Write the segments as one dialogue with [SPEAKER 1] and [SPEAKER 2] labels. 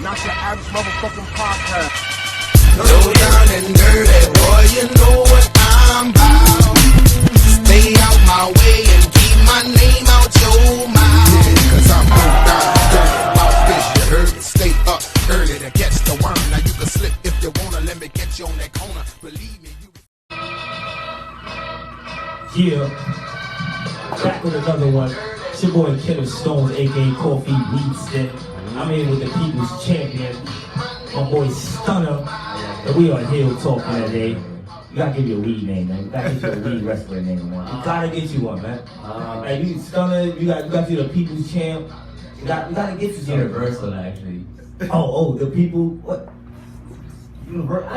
[SPEAKER 1] not your average motherfucking podcast.
[SPEAKER 2] Low down and dirty, boy, you know what I'm about. Stay out my way and keep my name out your mouth. Yeah, cause I'm low down and dirty about this, you heard? Stay up early to catch the worm. Now you can slip if you wanna, let me get you on that corner. Believe me, you...
[SPEAKER 3] Yeah, back with another one. It's your boy Killer Stones, aka Coffee Weedston. I'm here with the People's Champion, my boy Stunna. And we are Hill talking today. You gotta give you a weed name, man. You gotta get you a weed wrestler name, man. You gotta get you one, man. Like you Stunna, you got to the People's Champ. You gotta get you something.
[SPEAKER 4] Universal, actually.
[SPEAKER 3] Oh, the people, what? Universal.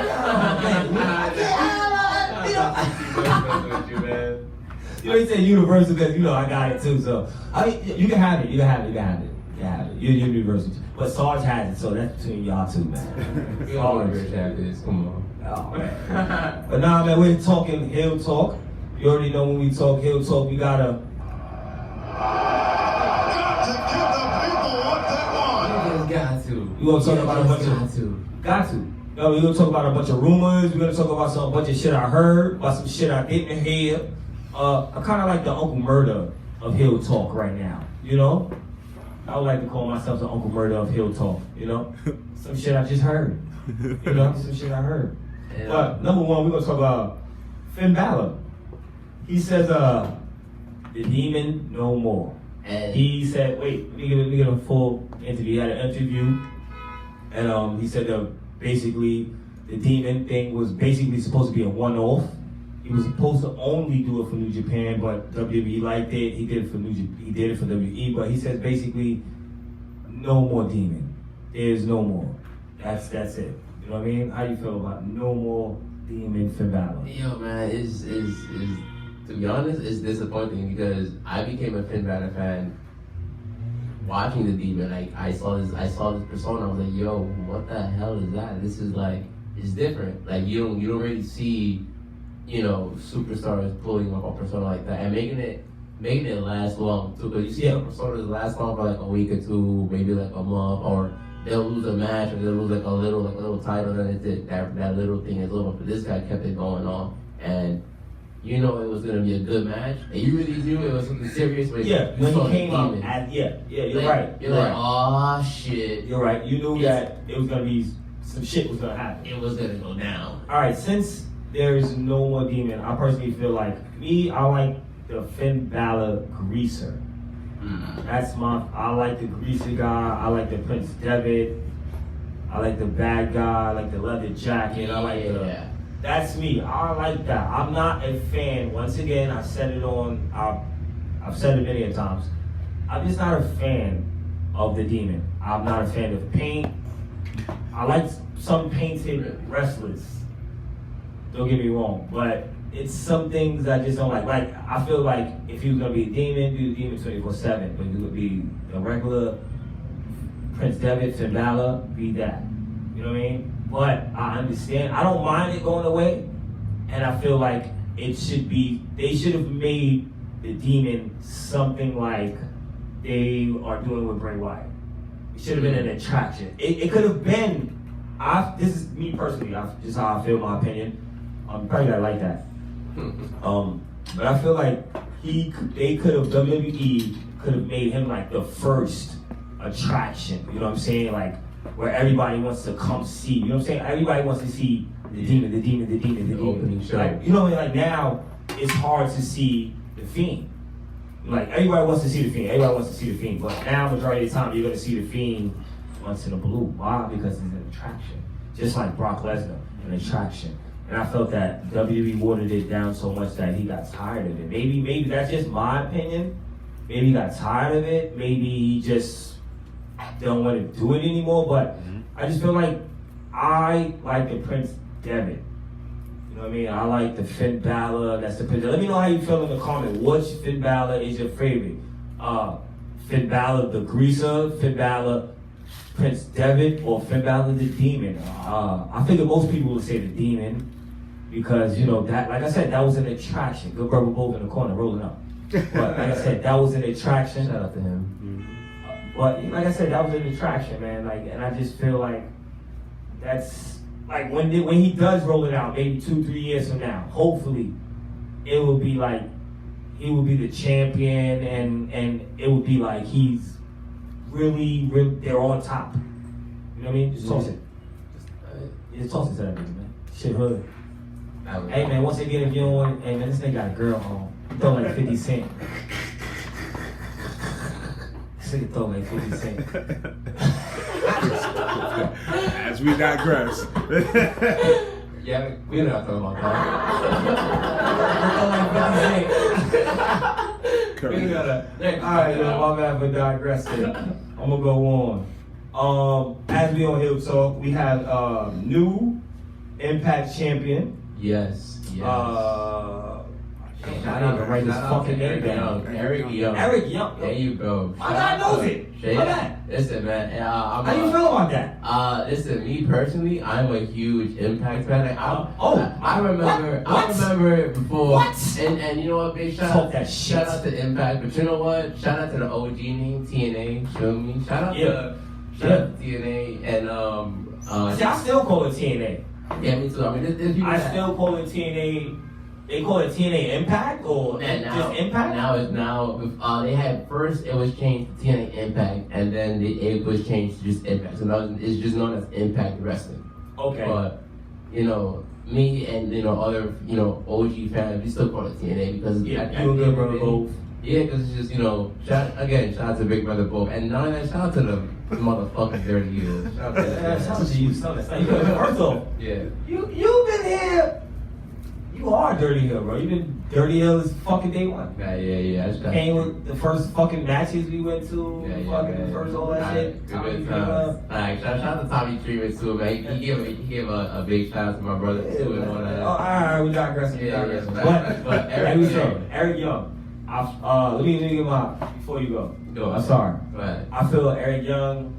[SPEAKER 3] You know, he said universal because, you know, I got it too, so. I mean, you can have it, You're universal. But Sarge has it, so that's between y'all two, man.
[SPEAKER 4] We all have this, come on.
[SPEAKER 3] Oh, man. But nah, man, we're talking Hill Talk. You already know when we talk Hill Talk, we gotta...
[SPEAKER 4] Got to.
[SPEAKER 3] We gonna talk about a bunch of... Got to. No, we're gonna talk about a bunch of rumors. We're gonna talk about a bunch of shit I heard, about some shit I didn't hear. I kind of like the Uncle Murder of Hill Talk right now, you know? I would like to call myself the Uncle Murder of Hill Talk, you know? Some shit I just heard, you know? Some shit I heard. Yeah. But number one, we're gonna talk about Finn Balor. He says, the demon no more. And he said, wait, let me get a full interview. He had an interview, and he said that basically the demon thing was basically supposed to be a one-off. He was supposed to only do it for New Japan, but WWE liked it. He did it for WWE, but he says basically no more demon. There's no more. That's it. You know what I mean? How do you feel about no more demon Finn Balor?
[SPEAKER 4] Yo, man, is to be honest, it's disappointing because I became a Finn Balor fan watching the demon. Like I saw this persona. I was like, yo, what the hell is that? This is like, it's different. Like you don't really see, you know, superstars pulling off a persona like that and making it last long too. Because you see some personas last long for like a week or two, maybe like a month, or they'll lose a match or they'll lose like a little title, and it's it. That little thing is over. But this guy kept it going on, and you know it was gonna be a good match, and you really knew it was something serious. When
[SPEAKER 3] when he came out, you're right.
[SPEAKER 4] You're like, oh shit.
[SPEAKER 3] You're right. You knew that it was gonna be some shit was gonna happen.
[SPEAKER 4] It was gonna go down.
[SPEAKER 3] All right, since there is no more demon, I personally feel like I like the Finn Balor greaser. I like the greaser guy. I like the Prince Devitt. I like the bad guy. I like the leather jacket. That's me. I like that. I'm not a fan. Once again, I've said it many a times. I'm just not a fan of the demon. I'm not a fan of paint. I like some painted wrestlers. Don't get me wrong, but it's some things I just don't like. Like, I feel like if he was gonna be a demon, do the demon 24/7. But he would be a regular Prince Devitt, Finn Balor, be that. You know what I mean? But I understand. I don't mind it going away, and I feel like they should have made the demon something like they are doing with Bray Wyatt. It should have been an attraction. It could have been. This is me personally. Just how I feel, my opinion. Probably not like that. But I feel like WWE could have made him like the first attraction. You know what I'm saying? Like where everybody wants to come see. You know what I'm saying? Everybody wants to see the demon.
[SPEAKER 4] Opening show.
[SPEAKER 3] Like, you know, like now it's hard to see the Fiend. Like everybody wants to see the Fiend. But now majority of the time you're gonna see the Fiend once in a blue. Why? Because it's an attraction. Just like Brock Lesnar, an attraction. And I felt that WWE watered it down so much that he got tired of it. Maybe that's just my opinion. Maybe he got tired of it. Maybe he just don't want to do it anymore. But I just feel like I like the Prince Devitt. You know what I mean? I like the Finn Balor. That's the Prince. Let me know how you feel in the comment. Which Finn Balor is your favorite? Finn Balor the Greaser, Finn Balor Prince Devitt, or Finn Balor the Demon? I figure most people would say the Demon because, you know, that, like I said, that was an attraction. Good brother both in the corner rolling up. But like I said, that was an attraction.
[SPEAKER 4] Shout out to him.
[SPEAKER 3] But like I said, that was an attraction, man. Like, and I just feel like that's like when he does roll it out, maybe 2-3 years from now, hopefully, it will be like he will be the champion, and it will be like he's really they're on top. You know what I mean? Just toss it. Just toss it to that nigga, man. Shit hood. Hey man, once again, if you don't want, hey man, this nigga got a girl home. He throw like 50 cent. This nigga throw like 50 cent.
[SPEAKER 5] As we digress.
[SPEAKER 4] Yeah, we're not talking about that.
[SPEAKER 3] Alright, my bad for digressing. I'm gonna go on. As we on Hip Talk, we have new Impact champion.
[SPEAKER 4] Yes.
[SPEAKER 3] I didn't even write this fucking name down.
[SPEAKER 4] Eric Young.
[SPEAKER 3] Eric Young.
[SPEAKER 4] There you go.
[SPEAKER 3] My guy knows it. My bad.
[SPEAKER 4] Listen, man.
[SPEAKER 3] How you feel about that?
[SPEAKER 4] Listen, me personally, I'm a huge Impact fan. Like, I remember.
[SPEAKER 3] What?
[SPEAKER 4] I remember before.
[SPEAKER 3] What?
[SPEAKER 4] And you know what? Big
[SPEAKER 3] Talk that
[SPEAKER 4] shout
[SPEAKER 3] shit.
[SPEAKER 4] out to Impact. But you know what? Shout out to the OG name TNA. Feel me? Shout out to TNA and
[SPEAKER 3] See, I still call it TNA.
[SPEAKER 4] Yeah, me too. I mean, there's people that
[SPEAKER 3] still call it TNA. They call it TNA Impact or just Impact?
[SPEAKER 4] Now they had first it was changed to TNA Impact, and then it was changed to just Impact. So now it's just known as Impact Wrestling.
[SPEAKER 3] Okay.
[SPEAKER 4] But me and other OG fans, we still call it TNA because
[SPEAKER 3] you and Big Brother both.
[SPEAKER 4] Yeah, because it's just shout out to Big Brother both, and none of that. Shout out to the motherfucking dirty heels. Shout out to that.
[SPEAKER 3] Shout out to you, Stunna. First off,
[SPEAKER 4] yeah,
[SPEAKER 3] you've been here. You are Dirty Hill, bro. You've been Dirty Hill since fucking day one.
[SPEAKER 4] Yeah.
[SPEAKER 3] Came with the first fucking matches we went to.
[SPEAKER 4] Yeah.
[SPEAKER 3] First all that shit.
[SPEAKER 4] Good times. Shout out to Tommy Treatment too, man. He gave a big shout out to my brother too and all that.
[SPEAKER 3] Alright, we digress. But Eric Young. Let me get my before you go. I'm sorry.
[SPEAKER 4] Go ahead.
[SPEAKER 3] I feel Eric Young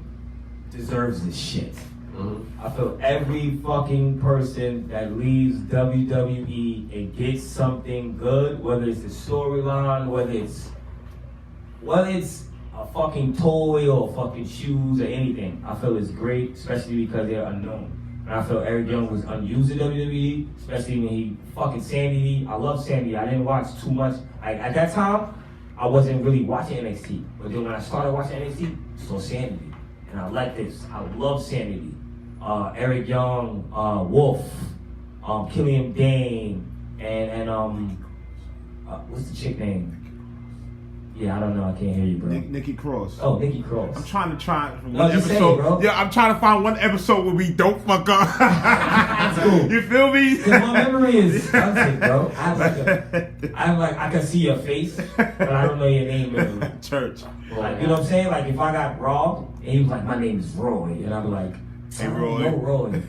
[SPEAKER 3] deserves this shit.
[SPEAKER 4] Mm-hmm.
[SPEAKER 3] I feel every fucking person that leaves WWE and gets something good, whether it's a storyline, whether it's a fucking toy or fucking shoes or anything, I feel it's great, especially because they're unknown. And I feel Eric Young was unused in WWE, especially when he fucking Sandy. I love Sandy. I didn't watch too much. At that time, I wasn't really watching NXT. But then when I started watching NXT, I saw Sandy. And I like this. I love Sandy. Eric Young, Wolf, Killian Dane, and what's the chick name? Yeah, I don't know. I can't hear you, bro.
[SPEAKER 5] Nikki Cross.
[SPEAKER 3] Oh, Nikki Cross.
[SPEAKER 5] I'm trying to
[SPEAKER 3] No, just say it, bro.
[SPEAKER 5] Yeah, I'm trying to find one episode where we don't fuck up. That's cool. You feel me?
[SPEAKER 3] My memory is stunted, bro. I can see your face, but I don't know your name. Really.
[SPEAKER 5] Church.
[SPEAKER 3] Like, you know what I'm saying? Like, if I got robbed and he was like, my name is Roy, and I'm like,
[SPEAKER 5] Hey,
[SPEAKER 3] I
[SPEAKER 5] Roy.
[SPEAKER 3] don't know Roy.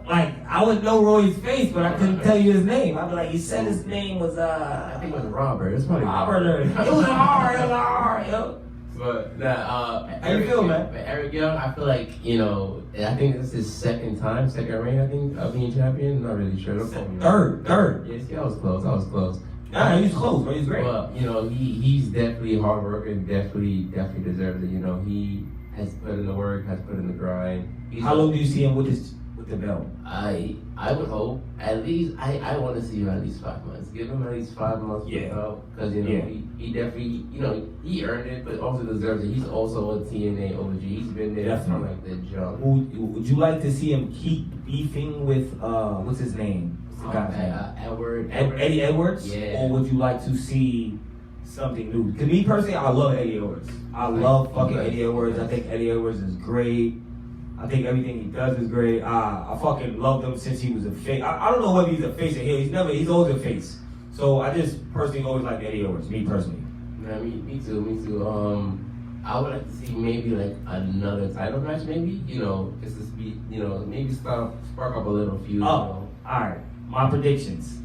[SPEAKER 3] Like, I would know Roy's face, but I couldn't tell you his name. I'd be like, he said his name was,
[SPEAKER 4] I think it was Robert. It's probably
[SPEAKER 3] Robert. It was an R, yo.
[SPEAKER 4] But
[SPEAKER 3] How you feel, man?
[SPEAKER 4] Eric Young, I feel like I think this is his second reign. I think of being champion. Not really sure.
[SPEAKER 3] Third.
[SPEAKER 4] Yeah, see, I was close.
[SPEAKER 3] Nah, he was close, but he's great.
[SPEAKER 4] But he's definitely a hard worker and definitely deserves it. He has put in the work, has put in the grind.
[SPEAKER 3] How long do you see him with the belt?
[SPEAKER 4] I would hope at least I want to see him at least 5 months. Give him at least 5 months with the belt because he definitely he earned it, but also deserves it. He's also a TNA OG. He's been there from like the jump.
[SPEAKER 3] Would you like to see him keep beefing with what's his name? Eddie Edwards?
[SPEAKER 4] Yeah.
[SPEAKER 3] Or would you like to see something new? Because me personally, I love Eddie Edwards. I love fucking Eddie Edwards. I think Eddie Edwards is great. I think everything he does is great. I fucking loved him since he was a face. I don't know whether he's a face or heel. He's always a face. So I just personally always liked Eddie Edwards, me personally.
[SPEAKER 4] Yeah, me too. I would like to see maybe like another title match, maybe, just to be, maybe spark up a little feud.
[SPEAKER 3] Alright. My predictions.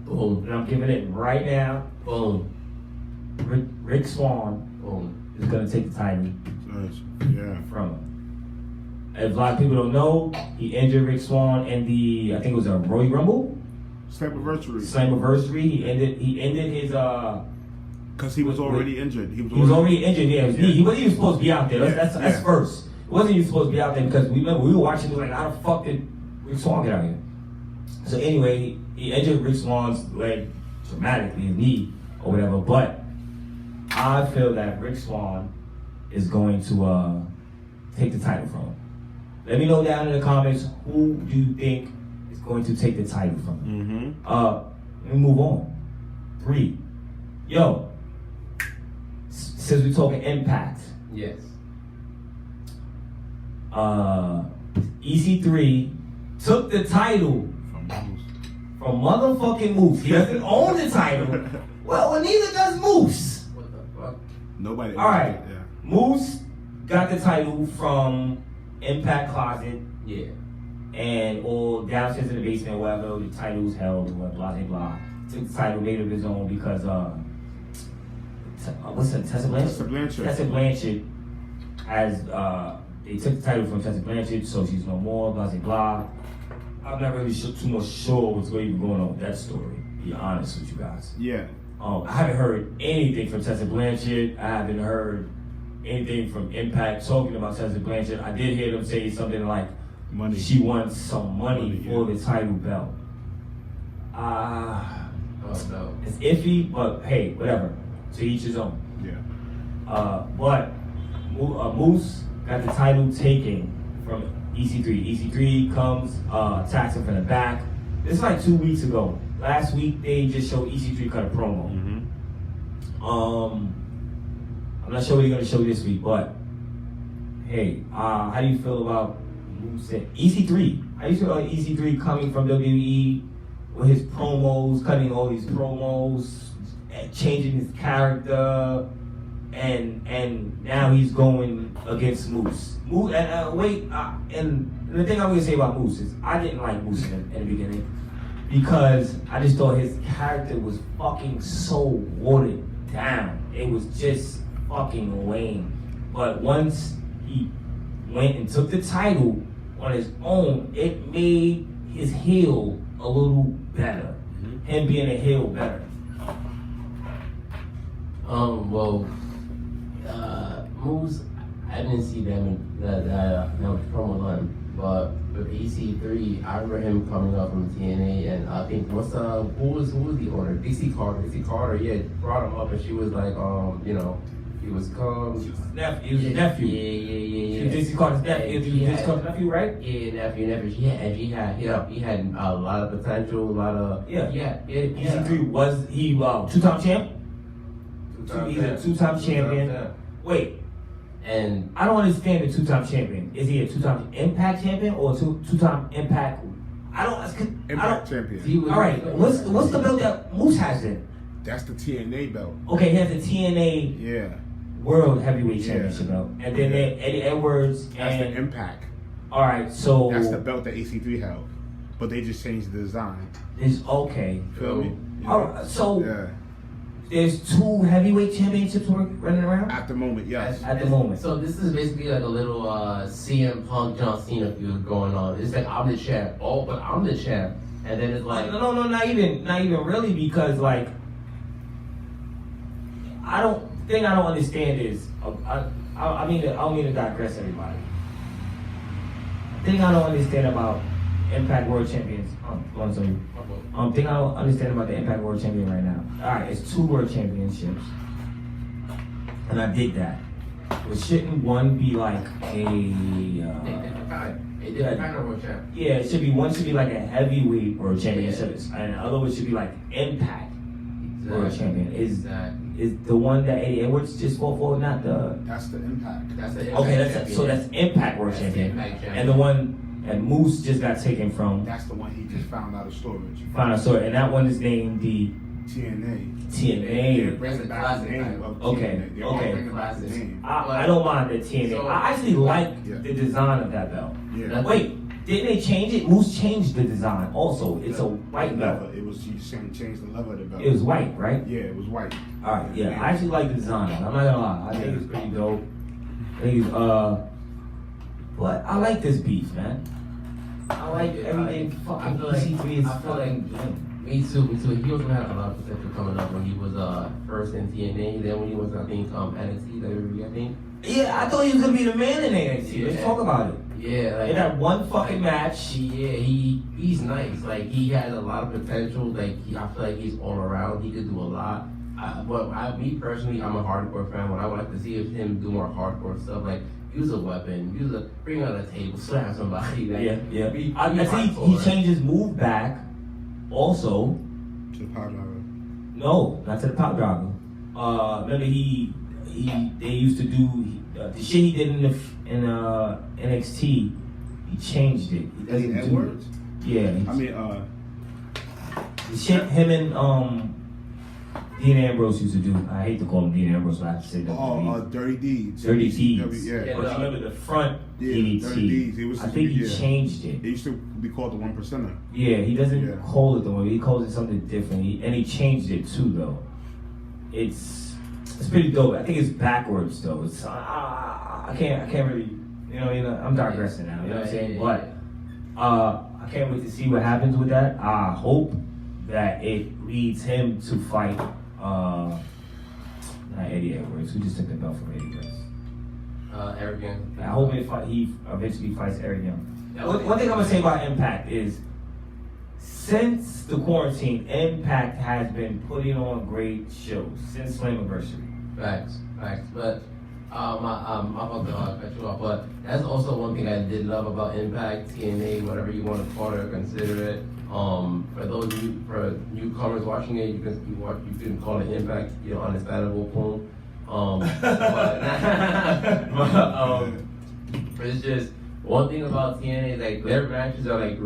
[SPEAKER 4] Boom.
[SPEAKER 3] And I'm giving it right now.
[SPEAKER 4] Boom.
[SPEAKER 3] Rick Swann is going to take the title from him. If a lot of people don't know, he injured Rick Swann in I think it was a Royal Rumble?
[SPEAKER 5] Slammiversary.
[SPEAKER 3] He ended his
[SPEAKER 5] Because he was already injured.
[SPEAKER 3] He was already injured. Yeah, he wasn't even supposed to be out there. That's
[SPEAKER 5] Yeah.
[SPEAKER 3] first. He wasn't even supposed to be out there because we remember we were watching. We were like, how the fuck did Rick Swann get out here? So anyway, he injured Rick Swann's leg dramatically, his knee or whatever. But I feel that Rick Swann is going to take the title from him. Let me know down in the comments who do you think is going to take the title from him. Let me move on. 3. Yo, since we're talking Impact.
[SPEAKER 4] Yes.
[SPEAKER 3] EC3 took the title from motherfucking Moose. He doesn't own the title. Well, neither does Moose.
[SPEAKER 4] What the fuck?
[SPEAKER 5] Nobody.
[SPEAKER 3] All right.
[SPEAKER 5] Yeah.
[SPEAKER 3] Moose got the title from Impact Closet.
[SPEAKER 4] Yeah.
[SPEAKER 3] And or downstairs in the basement, wherever the title was held, or blah blah blah. Took the title, made it his own because what's it? Tessa Blanchard. Tessa Blanchard has they took the title from Tessa Blanchard, so she's no more. Blah blah blah. I'm not really too much sure what's even going on with that story. To be honest with you guys.
[SPEAKER 5] Yeah.
[SPEAKER 3] I haven't heard anything from Tessa Blanchard. I haven't heard anything from Impact talking about Tessa Blanchard. I did hear them say something like
[SPEAKER 5] money.
[SPEAKER 3] She wants some money for the title belt.
[SPEAKER 4] No.
[SPEAKER 3] It's iffy, but hey, whatever. To each his own.
[SPEAKER 5] Yeah.
[SPEAKER 3] But Moose got the title taken from EC3. EC3 comes, attacks him from the back. This is like 2 weeks ago. Last week they just showed EC3 cut a promo. I'm not sure what he's gonna show this week, but hey, how do you feel about EC3? How do you feel about EC3 coming from WWE with his promos, cutting all these promos, changing his character, and now he's going against Moose. And the thing I'm gonna say about Moose is I didn't like Moose in the beginning because I just thought his character was fucking so watered down. It was just fucking lame. But once he went and took the title on his own, it made his heel a little better. Him being a heel better.
[SPEAKER 4] Moose, I didn't see that much promo on him, but with EC3, I remember him coming up from TNA, and I think who was the owner? DC Carter, yeah, brought him up, and she was like, he was calm.
[SPEAKER 3] He was his nephew.
[SPEAKER 4] Yeah.
[SPEAKER 3] DC Carter's nephew. DC Carter's nephew, right?
[SPEAKER 4] Yeah, nephew. He had a lot of potential, a lot of
[SPEAKER 3] EC3 was he two-time champ? He's a two-time champion. Wait.
[SPEAKER 4] And
[SPEAKER 3] I don't understand the two-time champion. Is he a two-time Impact champion or a two-time Impact?
[SPEAKER 5] Impact champion.
[SPEAKER 3] All right. What's the belt that Moose has then?
[SPEAKER 5] That's the TNA belt.
[SPEAKER 3] Okay, he has the TNA World Heavyweight Championship belt, and then Eddie Edwards.
[SPEAKER 5] That's the Impact.
[SPEAKER 3] All right, so
[SPEAKER 5] that's the belt that EC3 held, but they just changed the design.
[SPEAKER 3] It's okay.
[SPEAKER 5] Feel me?
[SPEAKER 3] All right, so. There's 2 heavyweight championships running around?
[SPEAKER 5] At the moment, yes.
[SPEAKER 3] At the moment.
[SPEAKER 4] So this is basically like a little CM Punk John Cena feud going on. It's like I'm the champ. Oh, but I'm the champ. And then it's like
[SPEAKER 3] no, not even really, because like I don't understand is I don't mean to digress everybody. The thing I don't understand about Impact World Champions. Thing I don't understand about the Impact World Champion right now. Alright, it's 2 World Championships. And I dig that. But shouldn't one be like a yeah, it should be one should be like a heavyweight world championship, and the other one should be like Impact World Champion. Is the one that Eddie Edwards just fought for not the?
[SPEAKER 5] That's the Impact.
[SPEAKER 4] That's the Impact.
[SPEAKER 3] That's Impact World Champion. And the one that Moose just got taken from.
[SPEAKER 5] That's the one he just found out of storage.
[SPEAKER 3] And that one is named the
[SPEAKER 5] TNA. They're bringing back the name of TNA. They're all bringing back the name.
[SPEAKER 3] I don't mind the TNA. So, I actually like the design of that belt.
[SPEAKER 5] Yeah.
[SPEAKER 3] Wait, didn't they change it? Moose changed the design also. It's a white belt.
[SPEAKER 5] It was, you changed the leather of the belt.
[SPEAKER 3] It was white, right?
[SPEAKER 5] Yeah, it was white.
[SPEAKER 3] Alright, yeah. I actually like the design. I'm not gonna lie. I think it's pretty dope. But I like this beef, man. I like everything fucking EC3 is fucking
[SPEAKER 4] Me too. He also had a lot of potential coming up when he was first in TNA. Then when he was, I think, NXT, WWE, I think.
[SPEAKER 3] Yeah, I thought he was gonna be the man in NXT.
[SPEAKER 4] Yeah.
[SPEAKER 3] Let's talk about it.
[SPEAKER 4] Yeah, like
[SPEAKER 3] In that one fucking match.
[SPEAKER 4] He's nice. Like he has a lot of potential. Like I feel like he's all around. He could do a lot. Me personally, I'm a hardcore fan. What I would like to see is him do more hardcore stuff. Like use a weapon, bring on a table, slam somebody. Like,
[SPEAKER 3] Yeah. I think he changed his move back. Also,
[SPEAKER 5] To the power driver.
[SPEAKER 3] no, not to the pop driver. Remember they used to do the shit he did in NXT. He changed it. He doesn't do
[SPEAKER 5] Edwards?
[SPEAKER 3] it. Yeah.
[SPEAKER 5] I mean,
[SPEAKER 3] The shit him and Dean Ambrose used to do. I hate to call him Dean Ambrose, but I have to say that.
[SPEAKER 5] Dirty Deeds.
[SPEAKER 3] Dirty Deeds.
[SPEAKER 5] Yeah.
[SPEAKER 3] But you remember the front
[SPEAKER 5] Yeah,
[SPEAKER 3] DDT?
[SPEAKER 5] Dirty Deeds.
[SPEAKER 3] I think he changed
[SPEAKER 5] It
[SPEAKER 3] it.
[SPEAKER 5] used to be called the 1%er.
[SPEAKER 3] Yeah, he doesn't
[SPEAKER 5] Yeah.
[SPEAKER 3] call it the one. He calls it something different. And he changed it too, though. It's pretty dope. I think it's backwards though. It's I can't really you know I'm digressing now. You know what I'm saying? But I can't wait to see what happens with that. I hope that it leads him to fight not Eddie Edwards, who just took the belt from Eddie Edwards.
[SPEAKER 4] Eric Young.
[SPEAKER 3] I hope he eventually fights Eric Young. One thing I'm gonna say about Impact is, since the quarantine, Impact has been putting on great shows since Slammiversary.
[SPEAKER 4] Facts. But I'm about to cut you off. But that's also one thing I did love about Impact, TNA, whatever you want to call it or consider it. For newcomers watching it, you can call it Impact. Understandable point. But it's just one thing about TNA is like their matches are like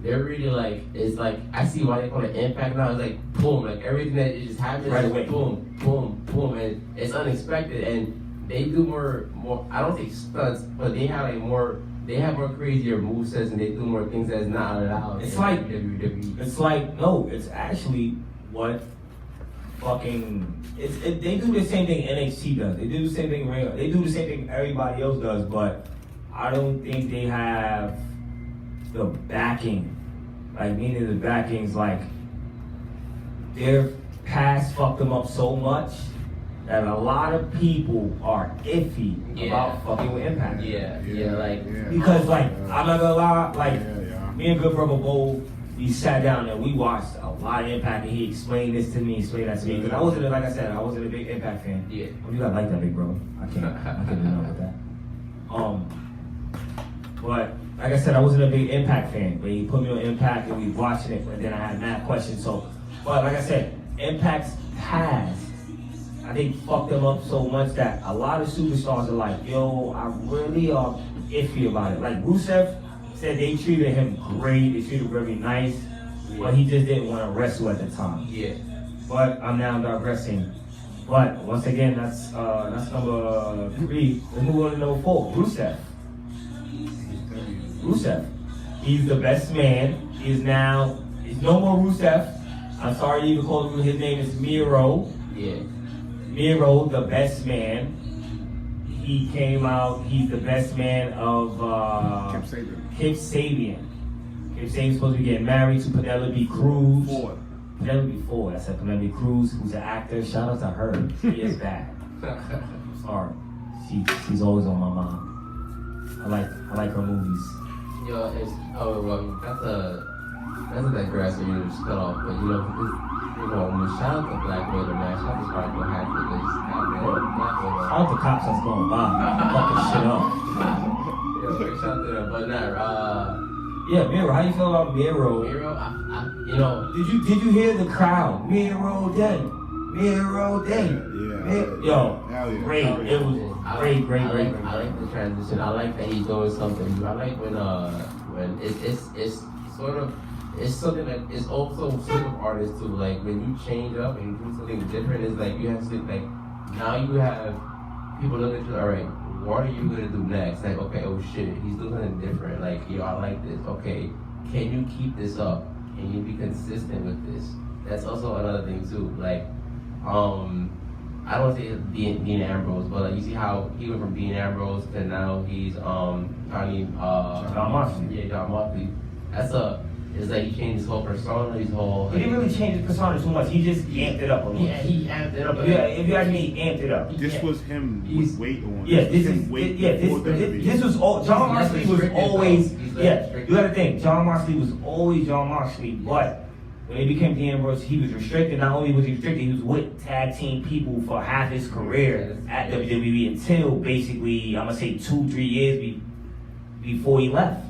[SPEAKER 4] they're really like, it's like, I see why they call it Impact now. It's like boom, like everything that just happens
[SPEAKER 3] Right
[SPEAKER 4] is
[SPEAKER 3] away.
[SPEAKER 4] boom, and it's unexpected. And they do more. I don't think stunts, but they have more crazier movesets, and they do more things that's not allowed.
[SPEAKER 3] It's
[SPEAKER 4] in
[SPEAKER 3] like
[SPEAKER 4] WWE.
[SPEAKER 3] It's like no, it's actually what fucking they do the same thing NXT does. They do the same thing Ring. They do the same thing everybody else does, but I don't think they have the backing. Like meaning the backing's like their past fucked them up so much that a lot of people are iffy about fucking with Impact. Because like I'm not gonna lie, like me and good brother Bo, we sat down and we watched a lot of Impact, and he explained this to me, explained that to me. Because I wasn't a big Impact fan.
[SPEAKER 4] Yeah.
[SPEAKER 3] Well, you gotta like that, big bro. I can't do nothing with that. But like I said, I wasn't a big Impact fan. But he put me on Impact and we watching it, and then I had mad questions. So, but like I said, Impact's past, I think, fucked them up so much that a lot of superstars are like, yo, I really are iffy about it. Like Rusev said they treated him great, they treated him very nice, but he just didn't want to wrestle at the time.
[SPEAKER 4] Yeah.
[SPEAKER 3] But I'm now digressing. But once again, that's number 3. Let's move on to number 4, Rusev. He's the best man. He's no more Rusev. I'm sorry to even call him, his name is Miro.
[SPEAKER 4] Yeah.
[SPEAKER 3] Miro, the best man. He came out, he's the best man of Kip Sabian. Kip Sabian's supposed to be getting married to Penelope Cruz. Penelope Ford. I said Penelope Cruz, who's an actor. Shout out to her. She is bad. Sorry. She's always on my mind. I like her movies.
[SPEAKER 4] Yo, that's a digression you just cut off, but shout out to Black Widow, man. Shout out to Scarlett Johansson because
[SPEAKER 3] Shout out to cops that's going by. Fucking shit up.
[SPEAKER 4] Yeah, shout out to them, but
[SPEAKER 3] yeah, Miro. How you feel about Miro?
[SPEAKER 4] Miro,
[SPEAKER 3] Did you hear the crowd? Miro Day. Yo, great. It was great.
[SPEAKER 4] I like the transition. I like that he's doing something. I like when it's sort of. It's something that is also sort of artists too. Like when you change up and do something different, it's like you have to like now you have people look at you. All right, what are you gonna do next? Like okay, oh shit, he's doing something different. Like yo, I like this. Okay, can you keep this up? Can you be consistent with this? That's also another thing too. Like I don't say Dean Ambrose, but like you see how he went from Dean Ambrose to now he's John Moxley. Yeah, John Moxley. It's like he changed his whole persona, his whole.
[SPEAKER 3] He didn't really change his persona too much. He just amped it up a little.
[SPEAKER 4] Yeah, he amped it up.
[SPEAKER 3] Yeah, if you ask me, he amped it up.
[SPEAKER 5] This was him with weight on.
[SPEAKER 3] Yeah, this was all. John Moxley was always. Yeah, you got to think. John Moxley was always John Moxley, but when he became Dean Ambrose, he was restricted. Not only was he restricted, he was with tag team people for half his career at WWE until basically, I'm gonna say 2-3 years before he left.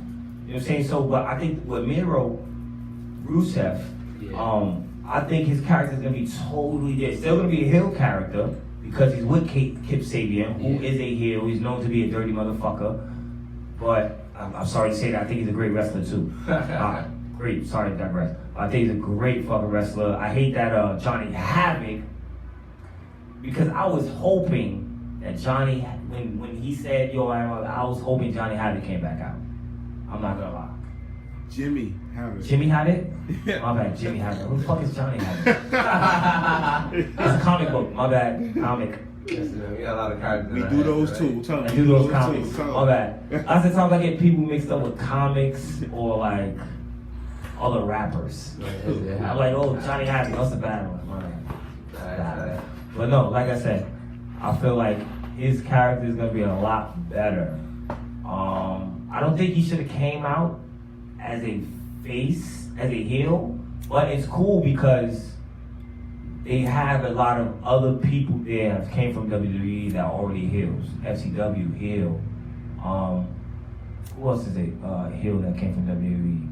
[SPEAKER 3] You know what I'm saying? So, but I think with Miro, Rusev, I think his character is gonna be totally different. Still gonna be a heel character because he's with Kip Sabian, who is a heel. He's known to be a dirty motherfucker. But I'm sorry to say that. I think he's a great wrestler too. Great. Sorry to digress. I think he's a great fucking wrestler. I hate that Johnny Havoc, because I was hoping that Johnny, when he said, yo, I was hoping Johnny Havoc came back out. I'm not gonna lie.
[SPEAKER 5] Jimmy Havoc.
[SPEAKER 3] Jimmy Havoc? My bad, Jimmy Havoc. Who the fuck is Johnny Havoc? It's a comic book. My bad, comic.
[SPEAKER 4] Listen, we got a lot of characters.
[SPEAKER 5] We do those too.
[SPEAKER 3] I do those comics. My bad. I said sometimes I get people mixed up with comics or like other rappers. I'm like, oh, Johnny Havoc, that's a bad one. My bad. But no, like I said, I feel like his character is gonna be a lot better. I don't think he should have came out as a face, as a heel, but it's cool because they have a lot of other people there that came from WWE that are already heels. FCW heel. Who else is a heel that came from WWE?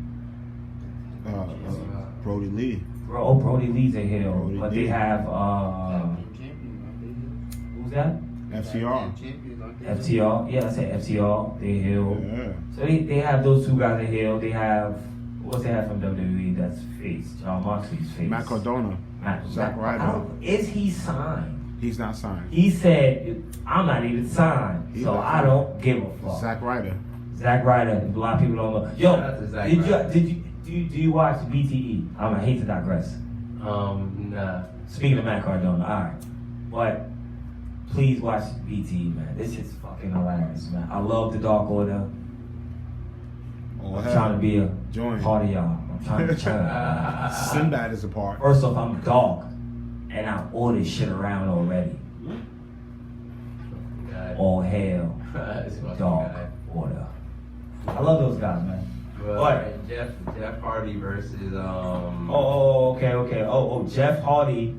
[SPEAKER 5] Brody Lee.
[SPEAKER 3] Brody Lee's a heel,
[SPEAKER 5] Brody
[SPEAKER 3] but
[SPEAKER 5] Lee.
[SPEAKER 3] they have who's that?
[SPEAKER 5] FCR.
[SPEAKER 3] FTR, yeah, I said FTR, they heel.
[SPEAKER 5] Yeah.
[SPEAKER 3] So they have those two guys in heel. They have, what's they have from WWE that's face? John Moxley's face.
[SPEAKER 5] Matt Cardona. Zack Ryder.
[SPEAKER 3] Is he signed?
[SPEAKER 5] He's not signed.
[SPEAKER 3] He said, I'm not even signed, so I don't give a fuck.
[SPEAKER 5] Zack Ryder.
[SPEAKER 3] Zack Ryder, a lot of people don't know. Yo, do you watch BTE? I hate to digress.
[SPEAKER 4] Nah.
[SPEAKER 3] Speaking of Matt Cardona, alright. But please watch BTE, man. This shit's fucking hilarious, man. I love the Dark Order. I'm trying to be a part of y'all. I'm trying to chill.
[SPEAKER 5] Sinbad is a part.
[SPEAKER 3] First off, I'm dark, and I ordered shit around already. All hail, Dark Order. I love those guys, man.
[SPEAKER 4] But Jeff Hardy versus
[SPEAKER 3] Okay. Jeff Hardy.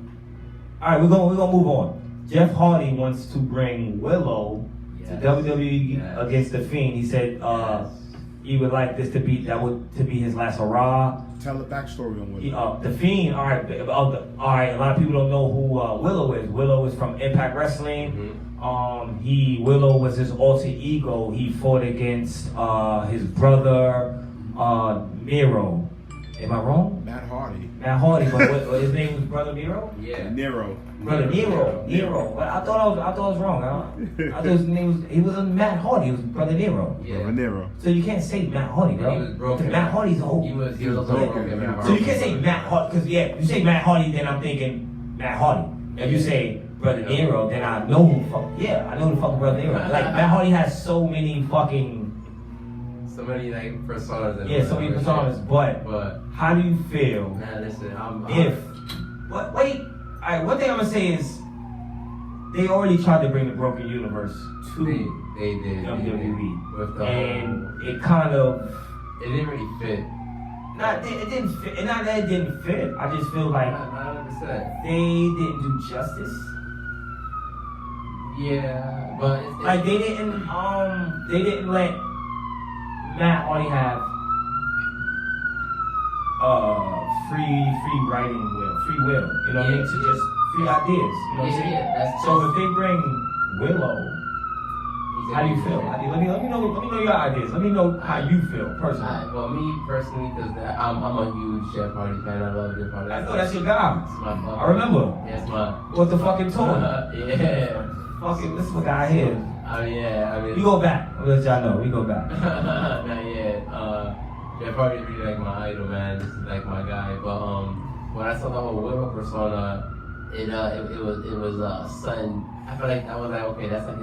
[SPEAKER 3] All right, we're gonna move on. Jeff Hardy wants to bring Willow to WWE against the Fiend. He said he would like this to be his last hurrah.
[SPEAKER 5] Tell the backstory on Willow.
[SPEAKER 3] The Fiend. All right. A lot of people don't know who Willow is. Willow is from Impact Wrestling.
[SPEAKER 4] Mm-hmm.
[SPEAKER 3] Willow was his alter ego. He fought against his brother Miro. Am I wrong?
[SPEAKER 5] Matt Hardy.
[SPEAKER 3] Matt Hardy, but what his name was Brother Miro?
[SPEAKER 4] Yeah.
[SPEAKER 5] Nero.
[SPEAKER 3] Brother Nero. But I thought I was wrong. I thought his name was Matt Hardy. It was Brother Nero.
[SPEAKER 4] Yeah.
[SPEAKER 5] Brother Nero.
[SPEAKER 3] So you can't say Matt Hardy, bro.
[SPEAKER 4] He was broken.
[SPEAKER 3] Matt Hardy's old.
[SPEAKER 4] He was also broken. Matt Hardy.
[SPEAKER 3] So you can't say Matt Hardy, because you say Matt Hardy, then I'm thinking Matt Hardy. If you say Brother Nero, then I know who the fuck. Yeah, I know who the fuck Brother Nero. Like Matt Hardy has so many
[SPEAKER 4] like personas.
[SPEAKER 3] Yeah, so many personas. But how do you feel?
[SPEAKER 4] Man, listen,
[SPEAKER 3] Wait. All right, one thing I'm gonna say is they already tried to bring the Broken Universe to
[SPEAKER 4] they did
[SPEAKER 3] WWE,
[SPEAKER 4] with the
[SPEAKER 3] and it kind of
[SPEAKER 4] it didn't really fit.
[SPEAKER 3] It didn't fit. And not that it didn't fit. I just feel like
[SPEAKER 4] 100%.
[SPEAKER 3] they didn't do justice.
[SPEAKER 4] Yeah, but it's
[SPEAKER 3] Like they didn't let Matt Hardy have free writing free will, you know what I mean? To just free ideas, you know what I'm saying?
[SPEAKER 4] Yeah,
[SPEAKER 3] so if they bring Willow, how do you feel? Let me know your ideas. Let me know how you feel personally.
[SPEAKER 4] Well, me personally, because I'm a huge Jeff Hardy fan. I love Jeff Hardy.
[SPEAKER 3] I know that's your guy.
[SPEAKER 4] It's my brother.
[SPEAKER 3] I remember.
[SPEAKER 4] Yes, my.
[SPEAKER 3] What the fucking tour?
[SPEAKER 4] Yeah.
[SPEAKER 3] Fucking, this is my guy here.
[SPEAKER 4] I mean.
[SPEAKER 3] We go back. I'll let y'all know. We go back.
[SPEAKER 4] Not yet. Jeff Hardy is really like my idol, man. This is like my guy. But when I saw the whole Willow persona, it was a sudden I feel like that was like, okay, that's like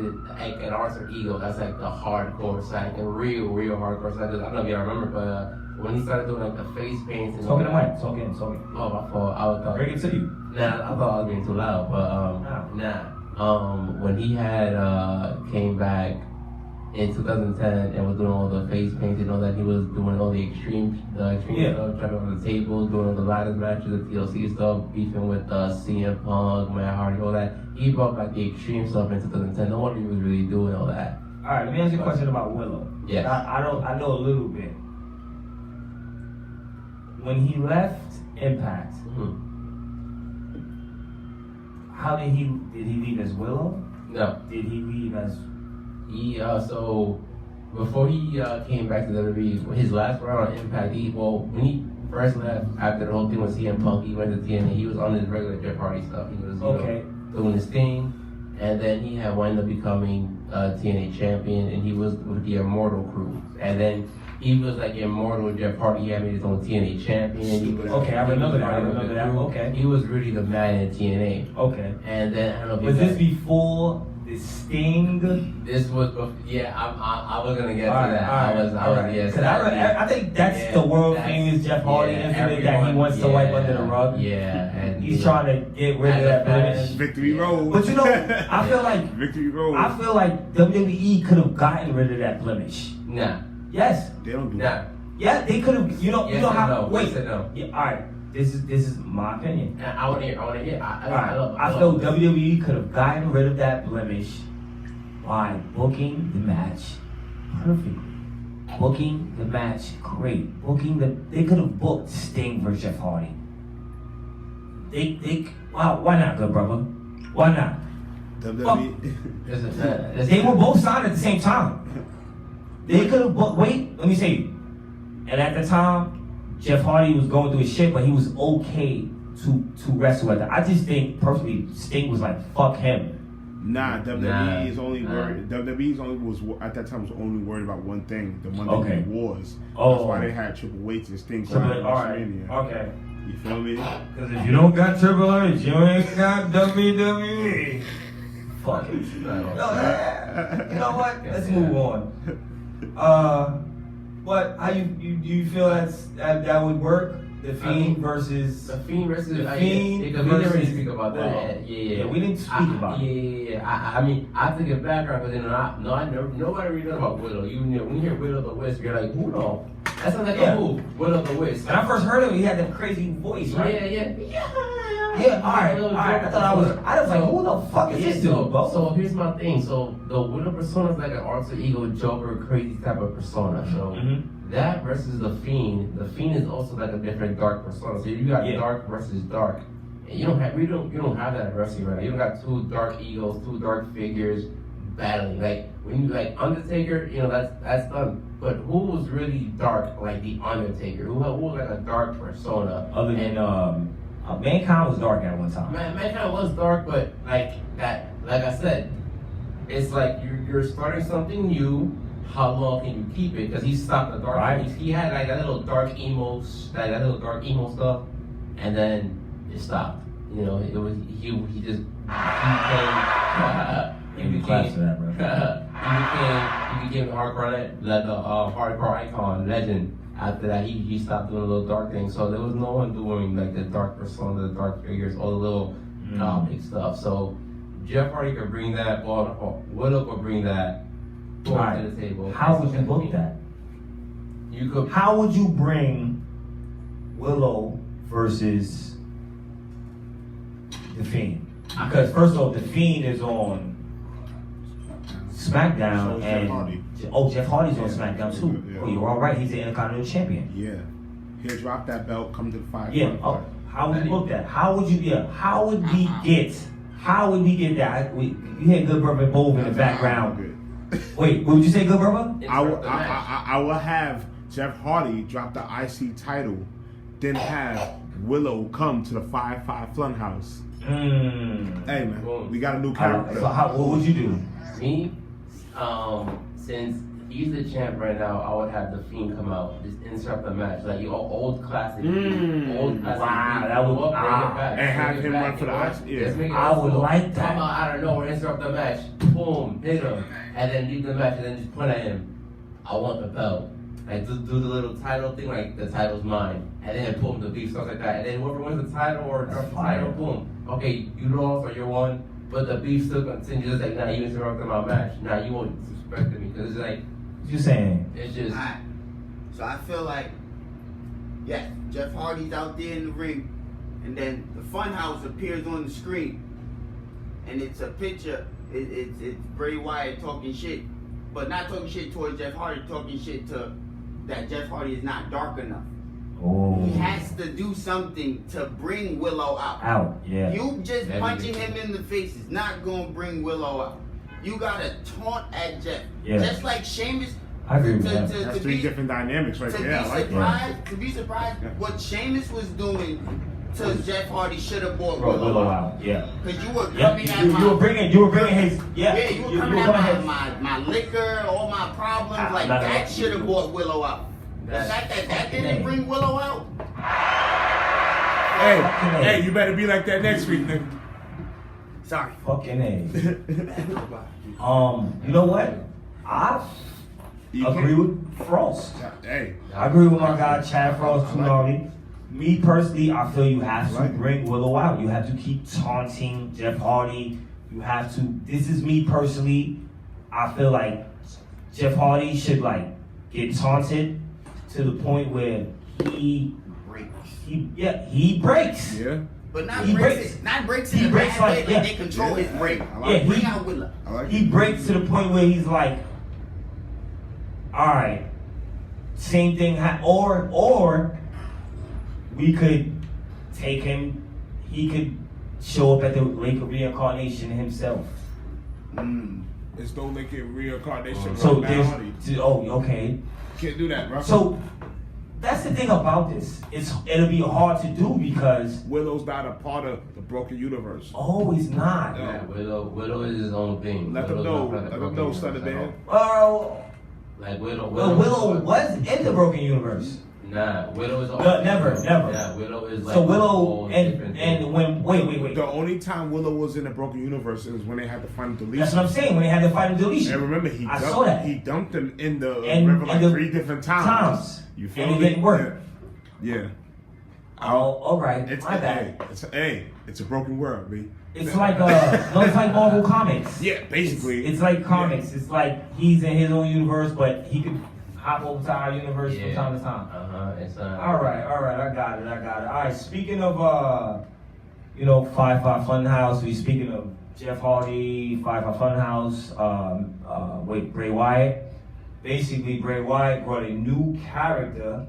[SPEAKER 4] an alter ego. That's like the hardcore side, the real hardcore side. I don't know if y'all remember, but when he started doing like the face paints and
[SPEAKER 3] Talking to Mike, talking.
[SPEAKER 4] Oh, my fault. I was
[SPEAKER 3] Bring it to you.
[SPEAKER 4] Nah, I thought I was being too loud, but when he had came back in 2010 and was doing all the face painting and all that, he was doing all the extreme stuff, jumping on the table, doing all the ladders matches, the TLC stuff, beefing with CM Punk, Matt Hardy, all that. He brought back the extreme stuff in 2010. No wonder he was really doing all that.
[SPEAKER 3] All right, let me ask you a question about Willow.
[SPEAKER 4] Yeah.
[SPEAKER 3] I know a little bit. When he left Impact, how did he leave as Willow?
[SPEAKER 4] No.
[SPEAKER 3] Did he leave as?
[SPEAKER 4] So before he came back to WWE, his last round on Impact, when he first left after the whole thing with CM Punk, he went to TNA. He was on his regular Jeff Hardy stuff. He was doing his thing, and then he had wound up becoming TNA champion, and he was with the Immortal crew, and then he was like Immortal Jeff Hardy. He had made his own TNA champion. He was,
[SPEAKER 3] I remember that. Okay.
[SPEAKER 4] He was really the man in TNA.
[SPEAKER 3] Okay.
[SPEAKER 4] And then I don't know if
[SPEAKER 3] was this before the Sting?
[SPEAKER 4] This was I was gonna get to that.
[SPEAKER 3] I think that's the world famous Jeff Hardy incident that he wants to wipe under the rug.
[SPEAKER 4] Yeah, and
[SPEAKER 3] he's trying to get rid of that blemish.
[SPEAKER 5] Victory Road.
[SPEAKER 3] But you know, I feel like
[SPEAKER 5] Victory Road.
[SPEAKER 3] I feel like WWE could have gotten rid of that blemish.
[SPEAKER 4] Nah.
[SPEAKER 3] Yes.
[SPEAKER 5] They don't do that.
[SPEAKER 3] Yeah, they could have. You know how?
[SPEAKER 4] No.
[SPEAKER 3] Wait.
[SPEAKER 4] No.
[SPEAKER 3] Yeah, all right. This is my opinion.
[SPEAKER 4] I want to hear.
[SPEAKER 3] I feel WWE could have gotten rid of that blemish by booking the match perfectly. Booking the match great. They could have booked Sting versus Jeff Hardy. Why not, good brother? Why not?
[SPEAKER 5] WWE.
[SPEAKER 3] They were both signed at the same time. They could have booked. Wait, let me say. And at the time, Jeff Hardy was going through his shit, but he was okay to wrestle at that. I just think personally, Sting was like, fuck him.
[SPEAKER 5] Nah, WWE is only worried. WWE's only was at that time was only worried about one thing: the Monday Night Wars. That's why they had Triple H and Sting going to WrestleMania.
[SPEAKER 3] Okay.
[SPEAKER 5] You feel me?
[SPEAKER 3] Because if you don't got Triple H, you ain't got WWE. Fuck it. You know what? Let's move on. What? How you feel that would work? The Fiend versus
[SPEAKER 4] the Fiend versus
[SPEAKER 3] the Fiend.
[SPEAKER 4] We didn't really speak about that. Yeah,
[SPEAKER 3] we didn't speak about it.
[SPEAKER 4] Yeah. I mean, I have to get background, but then nobody really knows about Willow. When you hear Willow the Wisp, you're like, who the? That sounds like a move. Willow the Wisp.
[SPEAKER 3] When I first heard him, he had that crazy voice, right?
[SPEAKER 4] Yeah.
[SPEAKER 3] All right. I was like, who the fuck is this dude, bro?
[SPEAKER 4] So here's my thing. So the Willow persona is like an alter ego, Joker, crazy type of persona. So that versus the Fiend is also like a different dark persona. So you got dark versus dark. And you don't have that wrestling right now. You don't got two dark egos, two dark figures battling. Like when you like Undertaker, that's done. But who was really dark like the Undertaker? Who was like a dark persona?
[SPEAKER 3] Other than Mankind was dark at one time.
[SPEAKER 4] Mankind was dark, but like I said, it's like you're starting something new. How long can you keep it? Because he stopped the dark.
[SPEAKER 3] Right.
[SPEAKER 4] He had like that little dark emo stuff, and then it stopped. It was he just he became the hardcore icon legend. After that, he stopped doing a little dark thing. So there was no one doing like the dark persona, the dark figures, all the little comic stuff. So Jeff Hardy could bring that, or Willow could bring that to the table.
[SPEAKER 3] How would you book that? How would you bring Willow versus The Fiend? Because first of all, The Fiend is on SmackDown, Jeff Hardy's on SmackDown too.
[SPEAKER 5] Yeah.
[SPEAKER 3] Oh, you're all right. He's the Intercontinental Champion.
[SPEAKER 5] Yeah, he'll drop that belt, come to the fight.
[SPEAKER 3] Yeah. How would you book that? How would we get that? You had Good Brother Bove in the background. Wait, what would you say, Good Brother?
[SPEAKER 5] I will have Jeff Hardy drop the IC title, then have Willow come to the 5-5 Funhouse. Hey man, we got a new character.
[SPEAKER 3] So what would you do?
[SPEAKER 4] Me, since he's the champ right now, I would have the Fiend come out, just interrupt the match, like old classic, old classic.
[SPEAKER 3] Wow,
[SPEAKER 4] Fiend,
[SPEAKER 3] that would-
[SPEAKER 4] bring it back,
[SPEAKER 5] and have
[SPEAKER 4] bring it
[SPEAKER 5] him
[SPEAKER 4] back,
[SPEAKER 5] run for the
[SPEAKER 4] you know?
[SPEAKER 5] ice. Yeah.
[SPEAKER 4] Just make it
[SPEAKER 3] I would
[SPEAKER 4] old
[SPEAKER 3] like that.
[SPEAKER 4] Come out of nowhere, interrupt the match, boom, hit him, and then leave the match, and then just point at him. I want the belt. Like do the little title thing, like the title's mine, and then boom, the beef, stuff like that, and then whoever wins the title or drops the title, boom. Okay, you lost or you won, but the beef still continues. Like, nah, you interrupted my match. Nah, you won't disrespect me because it's like
[SPEAKER 3] What you saying?
[SPEAKER 4] it's just.
[SPEAKER 6] Alright. So I feel like, yeah, Jeff Hardy's out there in the ring, and then the Funhouse appears on the screen, and it's a picture. It's Bray Wyatt talking shit, but not talking shit towards Jeff Hardy, talking shit to that Jeff Hardy is not dark enough.
[SPEAKER 3] Oh.
[SPEAKER 6] He has to do something to bring Willow out.
[SPEAKER 3] Out, yeah.
[SPEAKER 6] You just
[SPEAKER 4] That'd
[SPEAKER 6] punching
[SPEAKER 4] be
[SPEAKER 6] him in the face is not gonna bring Willow out. You gotta taunt at Jeff.
[SPEAKER 3] Yeah.
[SPEAKER 6] Just like Sheamus.
[SPEAKER 3] I agree with that.
[SPEAKER 5] That's three different dynamics right
[SPEAKER 6] To
[SPEAKER 5] there. I
[SPEAKER 6] be
[SPEAKER 5] like
[SPEAKER 6] surprised, to be surprised,
[SPEAKER 5] Yeah.
[SPEAKER 6] what Sheamus was doing to Jeff Hardy should have brought
[SPEAKER 3] Bro,
[SPEAKER 6] Willow
[SPEAKER 3] Willow
[SPEAKER 6] out.
[SPEAKER 3] out, yeah.
[SPEAKER 6] Cause you were
[SPEAKER 3] Yeah,
[SPEAKER 6] coming at
[SPEAKER 3] you were bringing his,
[SPEAKER 6] yeah, you were coming
[SPEAKER 3] coming
[SPEAKER 6] at my liquor, all my problems, like
[SPEAKER 3] not
[SPEAKER 6] that
[SPEAKER 3] enough.
[SPEAKER 6] should have brought Willow out. The fact that didn't bring Willow out.
[SPEAKER 5] Hey, you better be like that next week, nigga.
[SPEAKER 6] Sorry.
[SPEAKER 3] Fucking A. You know what? I
[SPEAKER 5] You
[SPEAKER 3] agree
[SPEAKER 5] can't-
[SPEAKER 3] with Frost.
[SPEAKER 5] Hey,
[SPEAKER 3] I agree with my guy Chad Frost too, Naughty. Me personally, I feel you have to
[SPEAKER 5] I like it.
[SPEAKER 3] bring Willow out. You have to keep taunting Jeff Hardy. You have to. This is me personally. I feel like Jeff Hardy should like get taunted to the point where he breaks.
[SPEAKER 5] yeah.
[SPEAKER 6] But not
[SPEAKER 3] He
[SPEAKER 6] breaks
[SPEAKER 3] breaks.
[SPEAKER 6] it. Not breaks
[SPEAKER 3] He
[SPEAKER 6] in a
[SPEAKER 3] breaks
[SPEAKER 6] bad
[SPEAKER 3] like-
[SPEAKER 6] way,
[SPEAKER 3] yeah.
[SPEAKER 6] they control his break.
[SPEAKER 5] I like
[SPEAKER 3] Yeah,
[SPEAKER 5] it.
[SPEAKER 6] Bring out Willow.
[SPEAKER 5] I like
[SPEAKER 3] He
[SPEAKER 5] it.
[SPEAKER 3] breaks to the point where he's like, all right, same thing, or we could take him, he could show up at the Lake of Reincarnation himself.
[SPEAKER 5] It's no like a reincarnation.
[SPEAKER 3] So
[SPEAKER 5] of
[SPEAKER 3] there's,
[SPEAKER 5] Hardy.
[SPEAKER 3] okay.
[SPEAKER 5] Can't do that, bro.
[SPEAKER 3] So that's the thing about this. It'll be hard to do because,
[SPEAKER 5] Willow's not a part of the broken universe.
[SPEAKER 3] oh, he's not.
[SPEAKER 4] Yeah, Widow is his own thing.
[SPEAKER 5] Let them
[SPEAKER 4] Widow's
[SPEAKER 5] know.
[SPEAKER 4] not part of the
[SPEAKER 5] Let them
[SPEAKER 4] broken
[SPEAKER 5] know,
[SPEAKER 4] universe
[SPEAKER 5] son of
[SPEAKER 4] at all.
[SPEAKER 5] Dan.
[SPEAKER 3] Well,
[SPEAKER 4] Like Widow
[SPEAKER 3] was in the Broken Universe.
[SPEAKER 4] Nah, Widow is
[SPEAKER 3] No, never.
[SPEAKER 4] Yeah, Widow is like
[SPEAKER 3] So
[SPEAKER 4] a
[SPEAKER 3] Willow
[SPEAKER 4] whole different
[SPEAKER 3] and
[SPEAKER 4] thing.
[SPEAKER 3] when wait.
[SPEAKER 5] The only time Willow was in the broken universe is when they had to find deletion.
[SPEAKER 3] That's what I'm saying. When they had to fight in deletion.
[SPEAKER 5] And remember, he
[SPEAKER 3] I
[SPEAKER 5] dumped,
[SPEAKER 3] saw that.
[SPEAKER 5] he dumped him in the
[SPEAKER 3] And-
[SPEAKER 5] river like
[SPEAKER 3] and the
[SPEAKER 5] 3 different times. You feel
[SPEAKER 3] And it
[SPEAKER 5] me?
[SPEAKER 3] didn't work.
[SPEAKER 5] Yeah.
[SPEAKER 3] Oh, all right.
[SPEAKER 5] It's
[SPEAKER 3] My bad.
[SPEAKER 5] it's a broken world, B.
[SPEAKER 3] It's like it's like Marvel Comics.
[SPEAKER 5] Yeah, basically.
[SPEAKER 3] It's like comics. It's like he's in his own universe, but he could hop over to our universe from time to time.
[SPEAKER 4] It's
[SPEAKER 3] All right. I got it. All right. Speaking of 5-5 Funhouse, we speaking of Jeff Hardy, 5-5 Funhouse, Bray Wyatt. Basically, Bray Wyatt brought a new character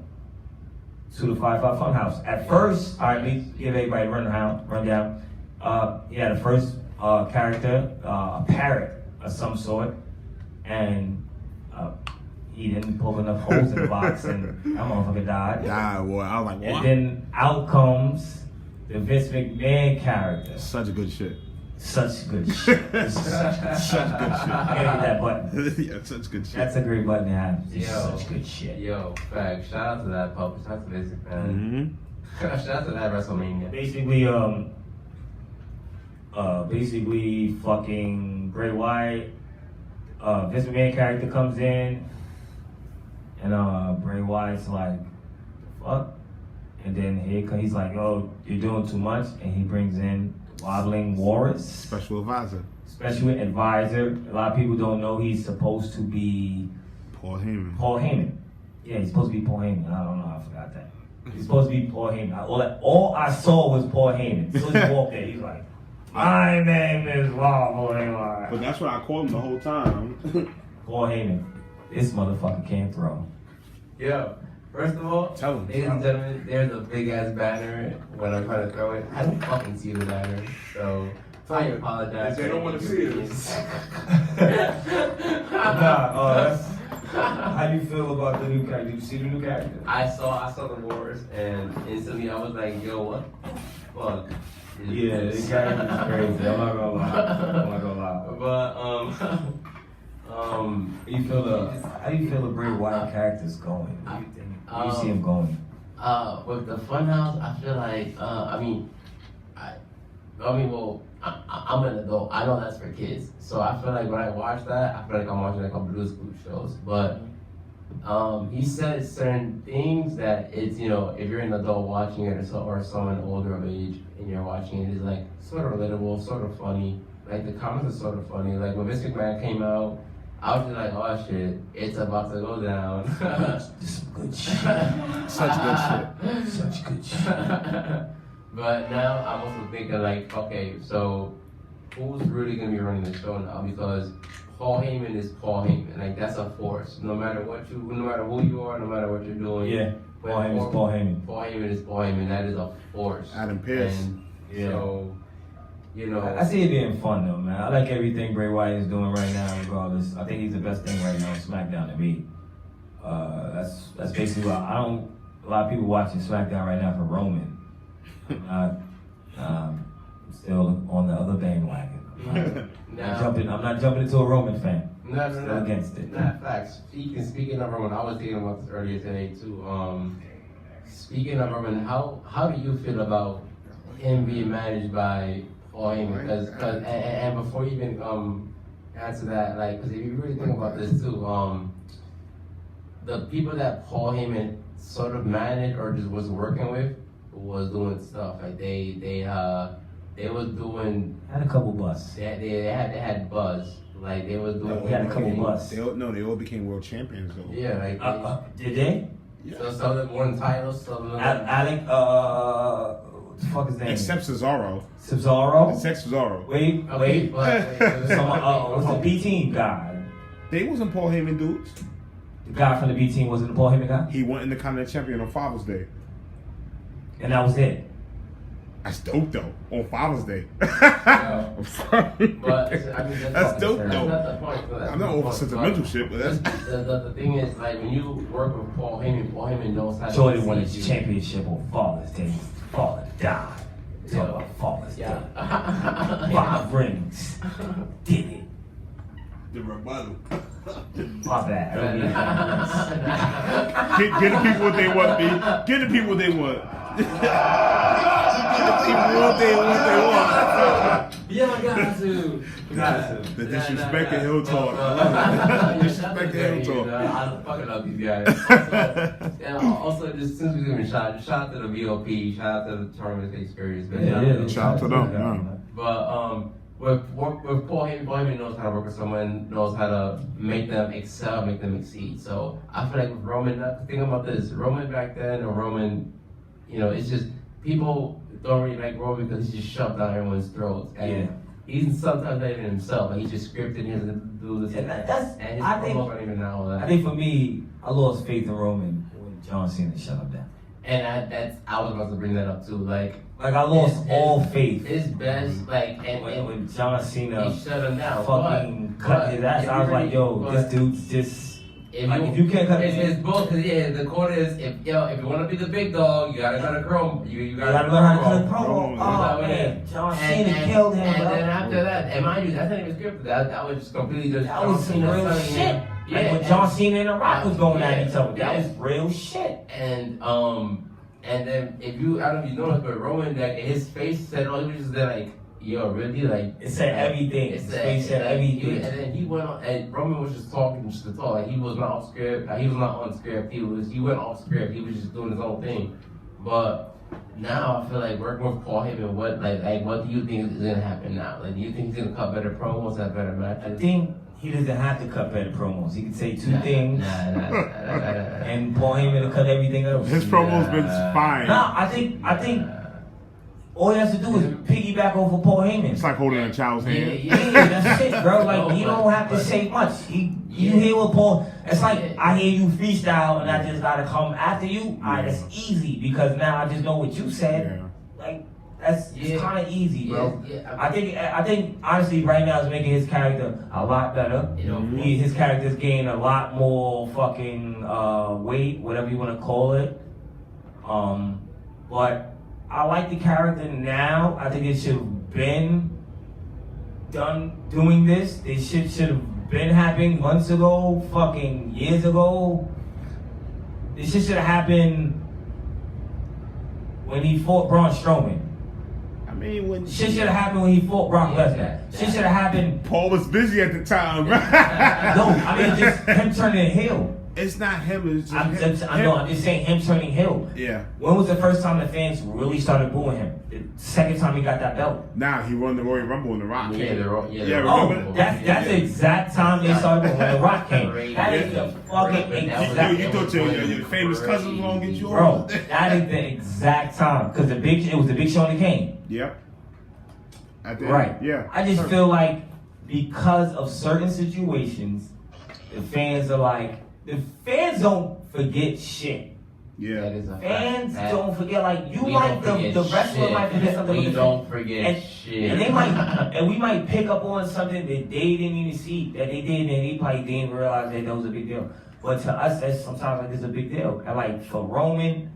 [SPEAKER 3] to the 5-5 Funhouse. At first, all right, let me give everybody a rundown. He had a first character, a parrot of some sort, and he didn't poke enough holes in the box, and that motherfucker died.
[SPEAKER 5] Yeah, well, I was like, what?
[SPEAKER 3] And then out comes the Vince McMahon character.
[SPEAKER 5] Such a good shit.
[SPEAKER 3] Such good shit.
[SPEAKER 5] Such good shit.
[SPEAKER 3] I gotta get that button.
[SPEAKER 5] Yeah, such good shit.
[SPEAKER 3] That's a great button to have. It's
[SPEAKER 4] Yo.
[SPEAKER 3] such good shit.
[SPEAKER 4] Yo, fact. Shout out to that puppet. Shout out to Vince McMahon. Shout out to that WrestleMania.
[SPEAKER 3] Basically, fucking Bray Wyatt, Vince McMahon character comes in, and Bray Wyatt's like, fuck? And then he's like, oh, you're doing too much, and he brings in Wobbling Walrus,
[SPEAKER 5] Special advisor.
[SPEAKER 3] special advisor. A lot of people don't know he's supposed to be
[SPEAKER 5] Paul Heyman.
[SPEAKER 3] Paul Heyman. Yeah, he's supposed to be Paul Heyman. I don't know, I forgot that. He's supposed to be Paul Heyman. All I saw was Paul Heyman. So he walked there, he's like, my name is Wobbling
[SPEAKER 5] But
[SPEAKER 3] Walrus.
[SPEAKER 5] that's what I called him the whole time.
[SPEAKER 3] Paul Heyman. This motherfucker can't throw.
[SPEAKER 4] Yo, first of all,
[SPEAKER 5] Tell 'em.
[SPEAKER 4] ladies and gentlemen, there's a big ass banner when I'm trying to throw it. I don't fucking see the banner, so I apologize.
[SPEAKER 5] They don't want to see it.
[SPEAKER 3] That's how you feel about the new character? Did you see the new character?
[SPEAKER 4] I saw the wars and instantly I was like, yo, what the fuck? is
[SPEAKER 3] Yeah,
[SPEAKER 4] this?
[SPEAKER 3] this character is crazy. I'm not gonna lie.
[SPEAKER 4] But
[SPEAKER 3] How do you feel the Bray Wyatt character's going? Where do you see him going?
[SPEAKER 4] With the Funhouse, I feel like, well, I'm an adult. I know that's for kids. So I feel like when I watch that, I feel like I'm watching like a Blue's Clues shows. But he said certain things that it's, if you're an adult watching it or someone older of age and you're watching it, it's like sort of relatable, sort of funny. Like the comments are sort of funny. Like when Vince McMahon came out, I was just like, oh shit, it's about to go down.
[SPEAKER 3] Some good shit.
[SPEAKER 5] Such good shit.
[SPEAKER 3] Such good shit.
[SPEAKER 4] But now I'm also thinking like, okay, so who's really gonna be running the show now? Because Paul Heyman is Paul Heyman. Like that's a force. No matter who you are, no matter what you're doing.
[SPEAKER 3] Yeah. Paul Heyman is Paul Heyman.
[SPEAKER 4] Paul Heyman is Paul Heyman. That is a force.
[SPEAKER 5] Adam Pearce.
[SPEAKER 4] And
[SPEAKER 3] Yeah.
[SPEAKER 4] so,
[SPEAKER 3] I see it being fun though, man. I like everything Bray Wyatt is doing right now, regardless. I think he's the best thing right now on SmackDown to me. That's basically why a lot of people watching SmackDown right now for Roman. I'm still on the other bandwagon. I'm not jumping into a Roman fan.
[SPEAKER 4] No.
[SPEAKER 3] Against it.
[SPEAKER 4] Nah, facts. Speaking of Roman, I was thinking about this earlier today too. Speaking of Roman, how do you feel about him being managed by Paul Heyman? Because and before you even answer that, like, because if you really think about this too, the people that Paul Heyman sort of managed or just was working with was doing stuff like they was doing.
[SPEAKER 3] Had a couple buzz.
[SPEAKER 4] They had buzz. Like they was doing.
[SPEAKER 3] We had a couple buzz.
[SPEAKER 5] They all became world champions though.
[SPEAKER 4] Yeah, like
[SPEAKER 3] did they?
[SPEAKER 5] Yeah.
[SPEAKER 4] So some of them won titles, some of them.
[SPEAKER 3] Alec, what the fuck is his name?
[SPEAKER 5] Except Cesaro.
[SPEAKER 3] Cesaro.
[SPEAKER 5] Except Cesaro.
[SPEAKER 3] Wait. What's the B team guy?
[SPEAKER 5] They wasn't Paul Heyman dudes.
[SPEAKER 3] The guy from the B team wasn't the Paul Heyman guy,
[SPEAKER 5] He won Intercontinental Champion on Father's Day.
[SPEAKER 3] and that was it.
[SPEAKER 5] That's dope though. On Father's Day.
[SPEAKER 4] Yeah.
[SPEAKER 5] I'm sorry.
[SPEAKER 4] But
[SPEAKER 5] That's dope
[SPEAKER 4] that's
[SPEAKER 5] though.
[SPEAKER 4] not the point.
[SPEAKER 5] I'm not over sentimental shit, but that's
[SPEAKER 4] the thing is, like when you work with Paul Heyman knows how to.
[SPEAKER 3] Jordan won
[SPEAKER 4] succeed
[SPEAKER 3] his
[SPEAKER 4] you.
[SPEAKER 3] championship on Father's Day. His father died. Talk about Father's Day.
[SPEAKER 4] Yeah.
[SPEAKER 3] 5 rings. Did it.
[SPEAKER 5] the rebuttal.
[SPEAKER 3] My bad. I don't mean
[SPEAKER 5] Get the people what they want, B. Get the people what they want. Get the people what they want.
[SPEAKER 4] Yeah, I got to.
[SPEAKER 5] The disrespect and hill talk. I love it. Disrespect and hill talk.
[SPEAKER 4] I fucking love these guys. Also, just since we're giving shout out to the VOP, shout out to the tournament experience.
[SPEAKER 5] Shout out to them.
[SPEAKER 4] But with Paul Heyman knows how to work with someone, knows how to make them excel, make them exceed. So I feel like with Roman, think about this: Roman back then, or Roman, it's just people don't really like Roman because he's just shoved down everyone's throats. And he's sometimes not even himself. Like he's just scripted. He doesn't do this. And his promos aren't even now.
[SPEAKER 3] I think for me, I lost faith in Roman when John Cena shut him down.
[SPEAKER 4] And I was about to bring that up too. Like
[SPEAKER 3] I lost all faith.
[SPEAKER 4] His best,
[SPEAKER 3] when John Cena
[SPEAKER 4] he shut him down.
[SPEAKER 3] fucking cut his ass. I was like, yo, this dude's just. If you can't cut
[SPEAKER 4] it's both. The quote is if you want to be the big dog, you gotta cut a chrome. You gotta
[SPEAKER 3] learn how to cut a
[SPEAKER 5] promo.
[SPEAKER 3] promo. Oh man, John Cena killed him.
[SPEAKER 4] And then after that, and mind you, that's not even scripted. That was just completely just.
[SPEAKER 3] That was some real shit. Like when John Cena and The Rock was going at each other, that was real shit.
[SPEAKER 4] And then I don't know if you noticed, but Roman, like his face said, he was just there like, yo, really, like
[SPEAKER 3] it said everything. His face said everything.
[SPEAKER 4] And then he went on, and Roman was just talking just to talk. Like he was not off script. He was not on script. He went off script. He was just doing his own thing. But now I feel like working with Paul Heyman, what do you think is gonna happen now? Like, do you think he's gonna cut better promos, have better matches?
[SPEAKER 3] I think he doesn't have to cut better promos. He can say two things, and Paul Heyman will cut everything else.
[SPEAKER 5] His promo's been fine.
[SPEAKER 3] No, I think all he has to do is piggyback over Paul Heyman.
[SPEAKER 5] It's like holding a child's hand.
[SPEAKER 3] Yeah, that's it, bro. Like you don't have to say much. You hear what Paul? It's like I hear you freestyle, and I just gotta come after you. Alright, that's easy because now I just know what you said.
[SPEAKER 5] Yeah.
[SPEAKER 3] Like that's kind of easy, bro.
[SPEAKER 4] Yeah.
[SPEAKER 3] I think honestly, right now, it's making his character a lot better. His character's gained a lot more fucking weight, whatever you want to call it. But I like the character now. I think it should have been done doing this. They should have been happening months ago, fucking years ago. This shit should have happened when he fought Braun Strowman.
[SPEAKER 5] I mean, when
[SPEAKER 3] Shit should have happened when he fought Brock Lesnar. Shit should have happened.
[SPEAKER 5] Paul was busy at the time, bro.
[SPEAKER 3] No, I mean just him turning heel.
[SPEAKER 5] It's not him. It's just
[SPEAKER 3] I'm
[SPEAKER 5] him.
[SPEAKER 3] just saying him turning heel.
[SPEAKER 5] Yeah.
[SPEAKER 3] When was the first time the fans really started booing him? The second time he got that belt.
[SPEAKER 5] Now he won the Royal Rumble in the Rock.
[SPEAKER 4] Yeah,
[SPEAKER 5] came.
[SPEAKER 4] the
[SPEAKER 5] remember?
[SPEAKER 3] Oh, that's the exact time they started booing when the Rock came. That is the fucking exact.
[SPEAKER 5] You thought your famous cousin was gonna get you
[SPEAKER 3] Bro,
[SPEAKER 5] on?
[SPEAKER 3] that is the exact time because it was the Big Show and the Kane.
[SPEAKER 5] Yep. At the
[SPEAKER 3] Right.
[SPEAKER 5] end, yeah.
[SPEAKER 3] I just feel like because of certain situations, the fans don't forget shit.
[SPEAKER 5] Yeah.
[SPEAKER 4] That is a
[SPEAKER 3] Fans
[SPEAKER 4] fact.
[SPEAKER 3] don't forget, like, you
[SPEAKER 4] We
[SPEAKER 3] like
[SPEAKER 4] don't
[SPEAKER 3] the
[SPEAKER 4] forget
[SPEAKER 3] wrestler
[SPEAKER 4] shit.
[SPEAKER 3] might forget something.
[SPEAKER 4] We
[SPEAKER 3] with the
[SPEAKER 4] don't
[SPEAKER 3] fan.
[SPEAKER 4] forget shit.
[SPEAKER 3] And they might, and we might pick up on something that they didn't even see, that they did, and they probably didn't realize that was a big deal. But to us, that's sometimes like it's a big deal. And like for Roman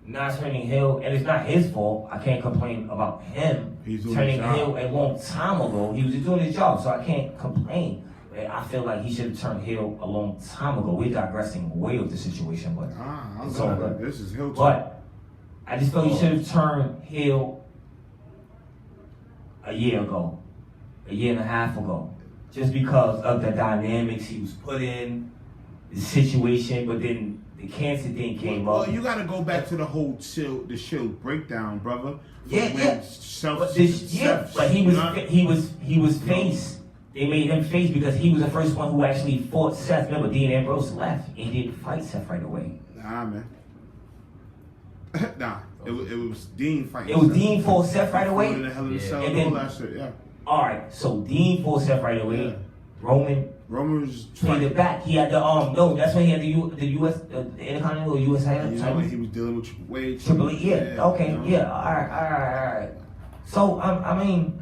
[SPEAKER 3] not turning heel, and it's not his fault. I can't complain about him
[SPEAKER 5] He's doing
[SPEAKER 3] turning
[SPEAKER 5] his job.
[SPEAKER 3] heel a long time ago. He was just doing his job, so I can't complain. I feel like he should have turned heel a long time ago. We're digressing way with the situation, but
[SPEAKER 5] I
[SPEAKER 3] it's
[SPEAKER 5] love
[SPEAKER 3] all
[SPEAKER 5] that.
[SPEAKER 3] good.
[SPEAKER 5] This is Hilton.
[SPEAKER 3] But I just feel he should have turned heel a year ago, a year and a half ago, just because of the dynamics he was put in, the situation. But then the cancer thing came
[SPEAKER 5] Well,
[SPEAKER 3] up.
[SPEAKER 5] you got to go back to the whole the Shield breakdown, brother.
[SPEAKER 3] Yeah,
[SPEAKER 5] When
[SPEAKER 3] yeah.
[SPEAKER 5] Self,
[SPEAKER 3] But he was face. They made him face because he was the first one who actually fought Seth. Remember, Dean Ambrose left and he didn't fight Seth right away.
[SPEAKER 5] Nah, man. Nah, it was Dean fighting.
[SPEAKER 3] It was
[SPEAKER 5] Seth.
[SPEAKER 3] Dean fought Seth right away.
[SPEAKER 5] Fought in the Hell in a
[SPEAKER 4] Yeah.
[SPEAKER 5] Cell,
[SPEAKER 3] And
[SPEAKER 5] all
[SPEAKER 3] then-
[SPEAKER 5] that shit. Yeah.
[SPEAKER 3] All right, so Dean fought Seth right away.
[SPEAKER 5] Yeah.
[SPEAKER 3] Roman
[SPEAKER 5] Roman was just
[SPEAKER 3] played it back. He had the no, that's when he had the US the Intercontinental US title.
[SPEAKER 5] You know, he was dealing with Triple H.
[SPEAKER 3] Triple H, yeah. Okay,
[SPEAKER 5] you know.
[SPEAKER 3] yeah. All right. So I mean,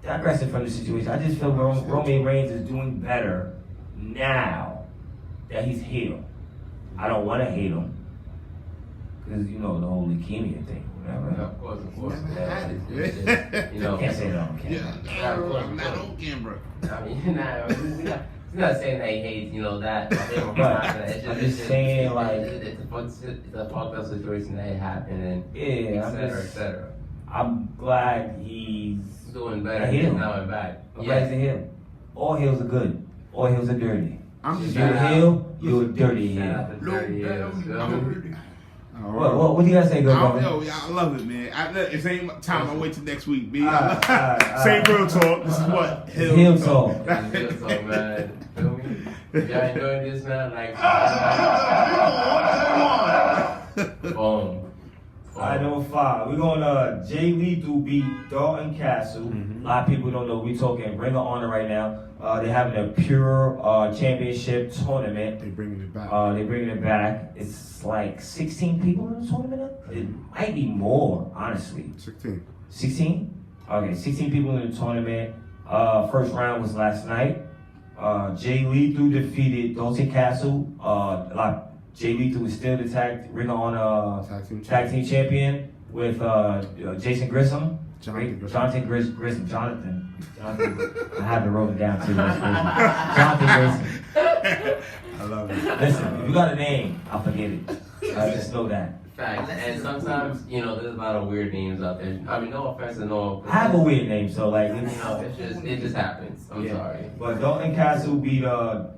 [SPEAKER 3] digressing from the situation, I just feel Roman Reigns is doing better now that he's heel. I don't want to hate him because you know the whole leukemia thing, whatever.
[SPEAKER 4] Of course.
[SPEAKER 5] Never
[SPEAKER 4] Yeah,
[SPEAKER 5] had it.
[SPEAKER 4] it's, you know,
[SPEAKER 3] Can't say that on camera.
[SPEAKER 4] Yeah, of course,
[SPEAKER 5] I'm not on camera.
[SPEAKER 4] I mean, he's not saying that he hates, you know, that.
[SPEAKER 3] I'm just saying, like,
[SPEAKER 4] it's a fucked up situation that happened, and
[SPEAKER 3] Yeah,
[SPEAKER 4] et cetera.
[SPEAKER 3] I'm glad he's
[SPEAKER 4] Doing better
[SPEAKER 3] heel.
[SPEAKER 4] now and back.
[SPEAKER 3] I'm glad he's a heel. All heels are good. All heels are dirty.
[SPEAKER 5] I'm
[SPEAKER 3] If
[SPEAKER 5] just
[SPEAKER 3] you're a heel, you're a dirty
[SPEAKER 4] Shout
[SPEAKER 3] heel.
[SPEAKER 4] out to Dirty Heels, feel me?
[SPEAKER 3] What you gotta say, good brother?
[SPEAKER 5] Yo, I love it, man. It's ain't time. I wait till next week, B.
[SPEAKER 3] Alright.
[SPEAKER 5] Same real talk. This is what
[SPEAKER 3] Heel talk.
[SPEAKER 4] Real talk, man. Feel me? If y'all enjoying this, man, like, boom.
[SPEAKER 3] I know 5. We're gonna Jay Lethal beat Dalton Castle. A lot of people don't know. We talking Ring of Honor right now. They're having a pure championship tournament.
[SPEAKER 5] They bringing it back.
[SPEAKER 3] They're bringing it back. It's like 16 people in the tournament. It might be more, honestly.
[SPEAKER 5] 16.
[SPEAKER 3] 16? Okay, 16 people in the tournament. First round was last night. Jay Lethal defeated Dalton Castle. Jay Lethal is still the Ring of Honor tag team champion with Jason Grissom. Jonathan Grissom. Jonathan. I have to wrote it down too. Jonathan Grissom.
[SPEAKER 5] I love it.
[SPEAKER 3] Listen, if you got a name, I'll forget it. I just know that.
[SPEAKER 4] Fact. And sometimes, you know, there's a lot of weird names out there. I mean, no offense to no.
[SPEAKER 3] I have a weird name, so like
[SPEAKER 4] You know, it just happens. I'm sorry.
[SPEAKER 3] But Dalton Castle beat Jonathan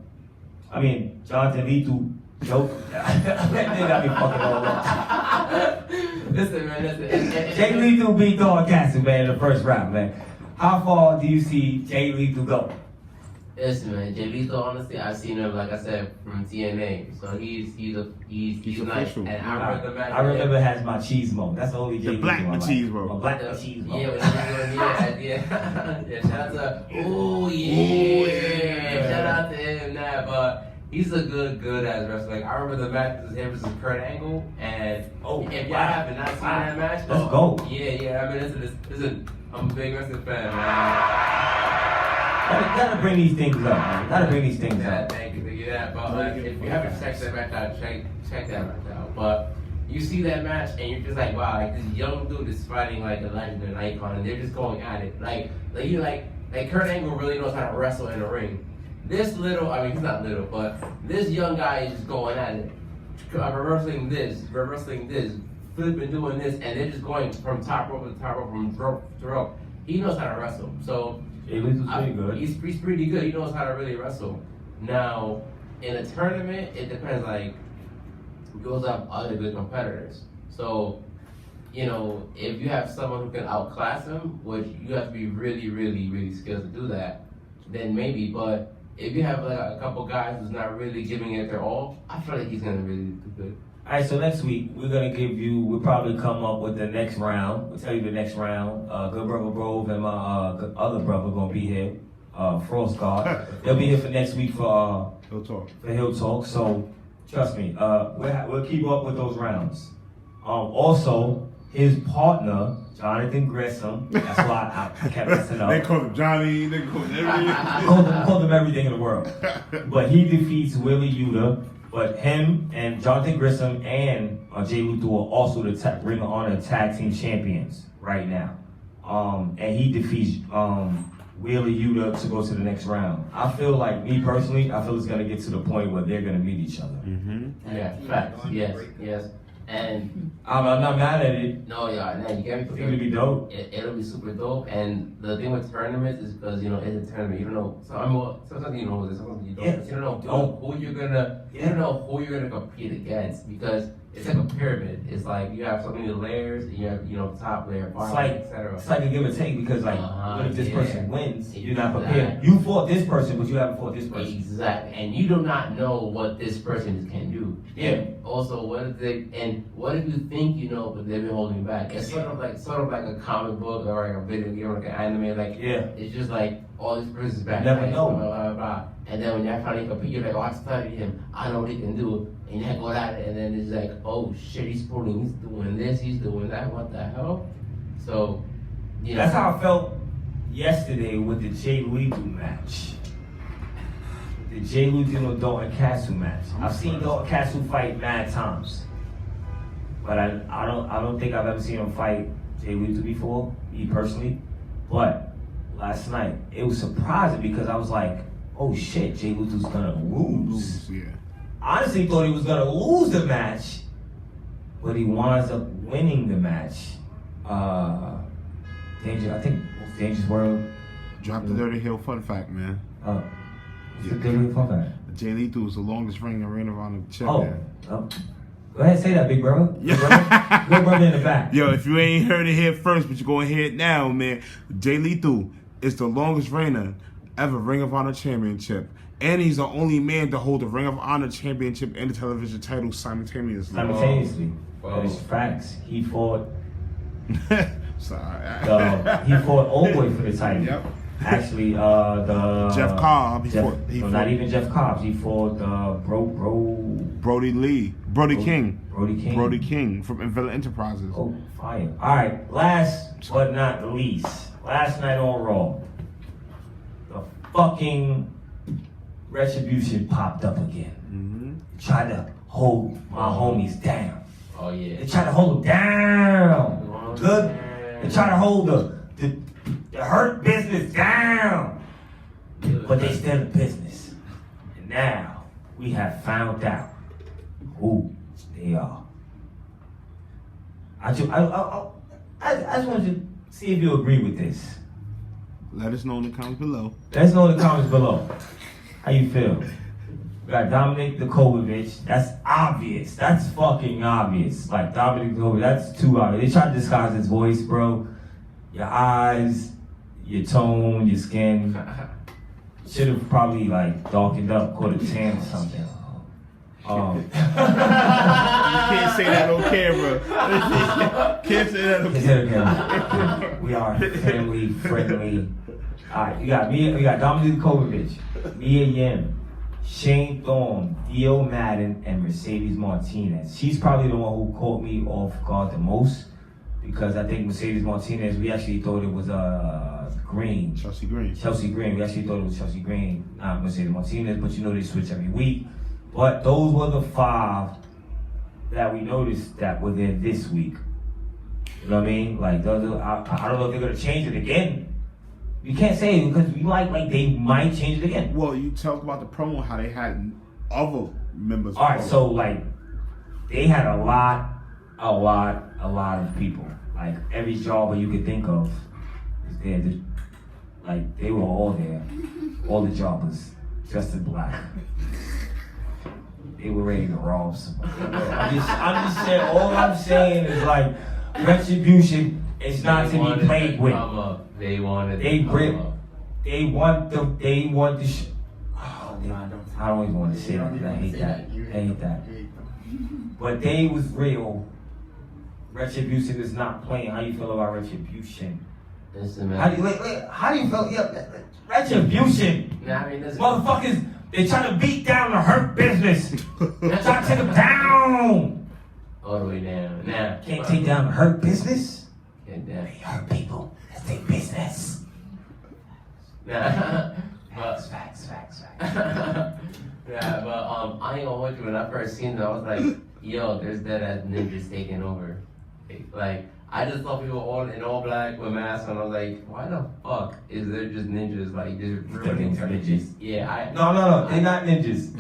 [SPEAKER 3] Lethal. Joke. They got me fucking all up.
[SPEAKER 4] Listen, man,
[SPEAKER 3] Jay Lethal beat Dalton Castle, man, in the first round, man. How far do you see Jay Lethal go?
[SPEAKER 4] Listen, man, Jay Lethal, honestly, I've seen him, like I said, from TNA. So he's nice.
[SPEAKER 5] official.
[SPEAKER 4] And I recommend
[SPEAKER 3] I remember it has machismo. That's the only Jay
[SPEAKER 5] The black
[SPEAKER 3] Lethal I like.
[SPEAKER 5] machismo.
[SPEAKER 3] A black machismo.
[SPEAKER 4] Yeah, shout out to, shout out to him, but he's a good ass wrestler. Like, I remember the match was him versus Kurt Angle, and if y'all haven't not seen that match,
[SPEAKER 3] Let's go.
[SPEAKER 4] Yeah. I mean, listen, I'm a big wrestling fan, man.
[SPEAKER 3] Gotta bring these things up, man. Gotta bring these things
[SPEAKER 4] Yeah,
[SPEAKER 3] up.
[SPEAKER 4] thank you for that. But if you haven't checked that match out, check that match out. But you see that match and you're just like, wow, like this young dude is fighting like a legend and an icon, and they're just going at it. Like Kurt Angle really knows how to wrestle in the ring. this little, I mean, he's not little, but this young guy is just going at it. Reversing this, flipping, doing this, and they're just going from top rope to top rope, from rope to rope. He knows how to wrestle. So,
[SPEAKER 3] He's pretty good.
[SPEAKER 4] He's pretty good. He knows how to really wrestle. Now, in a tournament, it depends, like, you also have other good competitors. So, you know, if you have someone who can outclass him, which you have to be really, really, really skilled to do that, then maybe. But if you have like a couple guys who's not really giving it their all, I feel like he's gonna really do good.
[SPEAKER 3] All right, so next week we'll probably come up with the next round. We'll tell you the next round. Good brother Grove and my other brother gonna be here, Frost Guard. They'll be here for next week for Hill Talk. So trust me, we'll keep up with those rounds. Also, his partner, Jonathan Grissom, that's why I kept messing up.
[SPEAKER 5] They call him Johnny, they call him everything.
[SPEAKER 3] called him everything in the world. But he defeats Willie Yuta. But him and Jonathan Grissom and Jay Luther are also the Ring of Honor Tag Team Champions right now. And he defeats Willie Yuta to go to the next round. I feel like, me personally, it's going to get to the point where they're going to meet each other.
[SPEAKER 5] Mm-hmm.
[SPEAKER 4] Yeah, facts. Yes. And
[SPEAKER 3] I'm not mad at it.
[SPEAKER 4] No, yeah, you get me.
[SPEAKER 3] I think it'll be dope.
[SPEAKER 4] It'll be super dope. And the thing with tournaments is because, you know, it's a tournament. You don't know. So sometimes you know this, sometimes you don't.
[SPEAKER 3] Yeah.
[SPEAKER 4] You don't know who you're gonna compete against, because it's like a pyramid. It's like you have so many layers, and you have, you know, top layer, bottom layer, etc.
[SPEAKER 3] It's like a give and take, because like what if this person wins, you're not prepared.
[SPEAKER 4] Exactly.
[SPEAKER 3] You fought this person, but you haven't fought this person.
[SPEAKER 4] Exactly, and you do not know what this person can do.
[SPEAKER 3] Yeah.
[SPEAKER 4] And also, what if you think you know, but they've been holding back? It's sort of like a comic book or like a video game or like an anime. Like,
[SPEAKER 3] yeah,
[SPEAKER 4] it's just like, oh, this person's back.
[SPEAKER 3] Never know.
[SPEAKER 4] Blah, blah, blah. And then when you finally compete, you're like, oh, I studied him. I know what he can do. And you go at it, and then it's like, oh shit, he's doing this, he's doing that. What the hell? So, you know,
[SPEAKER 3] that's how I felt yesterday with the Jay Lethal match. The Jay Lethal and Dalton Castle match. I've seen Dalton Castle fight mad times, but I don't think I've ever seen him fight Jay Lethal before, me personally. But last night it was surprising, because I was like, oh shit, Jay Lethal's gonna lose.
[SPEAKER 5] Yeah.
[SPEAKER 3] I honestly thought he was gonna lose the match, but he winds up winning the match. I think most Dangerous World.
[SPEAKER 5] Drop the Dirty Hill fun fact, man.
[SPEAKER 3] What's the Dirty Hill fun fact?
[SPEAKER 5] Jay Lethal was the longest Ring of Honor champion.
[SPEAKER 3] Go ahead, say that, big brother. Big brother in the back.
[SPEAKER 5] Yo, if you ain't heard it here first, but you're going to hear it now, man. Jay Lethal is the longest reigner ever Ring of Honor championship. And he's the only man to hold the Ring of Honor championship and the television title simultaneously.
[SPEAKER 3] That is facts. He fought.
[SPEAKER 5] Sorry.
[SPEAKER 3] He fought Oldboy for the title.
[SPEAKER 5] Yep.
[SPEAKER 3] Actually,
[SPEAKER 5] Jeff Cobb.
[SPEAKER 3] Not even Jeff Cobb. He fought
[SPEAKER 5] Brody King from Invilla Enterprises.
[SPEAKER 3] Oh, fire! All right. Last but not least, last night on Raw, the fucking Retribution popped up again.
[SPEAKER 5] Mm-hmm.
[SPEAKER 3] Tried to hold my homies down.
[SPEAKER 4] Oh yeah.
[SPEAKER 3] They tried to hold them down. Good. They tried to hold the Hurt Business down. But they still in business. And now we have found out who they are. I just want you to see if you agree with this.
[SPEAKER 5] Let us know in the comments below.
[SPEAKER 3] Let us know in the comments below. How you feel? We got Dominic Djokovic. That's obvious. That's fucking obvious. Like, Dominic Djokovic, that's too obvious. They try to disguise his voice, bro. Your eyes, your tone, your skin. Should have probably, like, darkened up, caught a tan or something.
[SPEAKER 5] You can't say that on camera. Can't say that on camera.
[SPEAKER 3] We are family friendly. Alright, we got Dominic Djokovic, Mia Yim, Shane Thorne, Theo Madden, and Mercedes Martinez. She's probably the one who caught me off guard the most, because I think Mercedes Martinez, we actually thought it was Green.
[SPEAKER 5] Chelsea Green.
[SPEAKER 3] We actually thought it was Chelsea Green, not Mercedes Martinez, but you know they switch every week. But those were the 5 that we noticed that were there this week. You know what I mean? Like, I don't know if they're going to change it again. You can't say it because we like they might change it again.
[SPEAKER 5] Well, you talked about the promo how they had other members.
[SPEAKER 3] All right, so like they had a lot of people. Like every jobber you could think of is there. Like they were all there, all the jobbers dressed in black. They were ready to rob somebody. I'm just saying. All I'm saying is like retribution is not to be played with.
[SPEAKER 4] They wanted.
[SPEAKER 3] They want the. Oh, I don't even want to say that. I hate that. I hate that. But they was real. Retribution is not playing. How you feel about retribution?
[SPEAKER 4] Listen, man.
[SPEAKER 3] How do you feel? Yeah, retribution.
[SPEAKER 4] Nah, I mean, listen.
[SPEAKER 3] Motherfuckers, they trying to beat down the hurt business. They're trying to take them down.
[SPEAKER 4] All the way down. Nah.
[SPEAKER 3] Can't take down the hurt business.
[SPEAKER 4] Can't down.
[SPEAKER 3] They hurt people. Let's take business.
[SPEAKER 4] Nah.
[SPEAKER 3] Facts.
[SPEAKER 4] Yeah, but I ain't gonna hold you. When I first seen it, I was like, yo, there's that as ninjas taking over. Like, I just saw people all in all black with masks on. I was like, why the fuck is there just ninjas? Like, just ruining
[SPEAKER 3] ninjas.
[SPEAKER 4] Yeah,
[SPEAKER 3] No, they're not ninjas.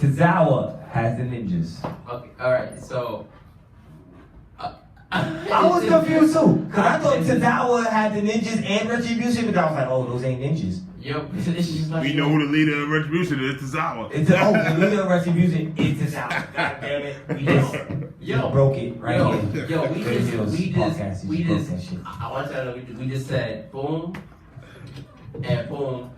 [SPEAKER 3] Tozawa has the ninjas.
[SPEAKER 4] Okay, alright, so.
[SPEAKER 3] I was confused too, cause I thought Tozawa had the ninjas and retribution, but I was like, oh, those ain't ninjas.
[SPEAKER 4] Yep, it's just like.
[SPEAKER 5] We know who the leader of Retribution is, Tozawa.
[SPEAKER 3] The leader of retribution is Tozawa. God damn it, we just broke it right here.
[SPEAKER 4] Yo, we just.
[SPEAKER 3] That shit.
[SPEAKER 4] I want you to know, we just said boom, and boom,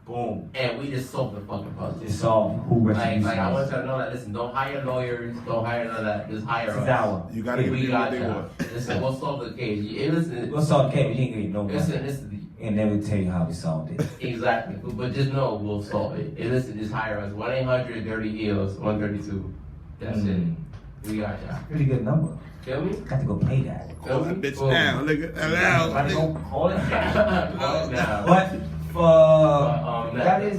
[SPEAKER 3] Boom.
[SPEAKER 4] and we just solved the fucking puzzle.
[SPEAKER 3] Just solve who retribution
[SPEAKER 4] Like I want
[SPEAKER 3] is.
[SPEAKER 4] you to know that. Listen, don't hire lawyers. Don't hire none of that. Just hire us.
[SPEAKER 3] Tozawa.
[SPEAKER 5] You gotta give
[SPEAKER 4] We
[SPEAKER 5] people what
[SPEAKER 4] got
[SPEAKER 5] they
[SPEAKER 4] you.
[SPEAKER 5] want.
[SPEAKER 4] Listen, we'll solve the case. Listen,
[SPEAKER 3] We'll solve the case, but you ain't gonna get no money.
[SPEAKER 4] listen.
[SPEAKER 3] And never tell you how we solved it.
[SPEAKER 4] Exactly. But just know we'll solve it. And listen, just hire us. 1-800-Dirty Heels 132. That's it. We got y'all.
[SPEAKER 3] Pretty good number.
[SPEAKER 4] Feel me?
[SPEAKER 3] Got to go play that.
[SPEAKER 5] Call that bitch
[SPEAKER 4] Boom.
[SPEAKER 5] now, nigga.
[SPEAKER 3] Gotta
[SPEAKER 5] Now.
[SPEAKER 3] go call it.
[SPEAKER 4] Call it now.
[SPEAKER 3] But that is.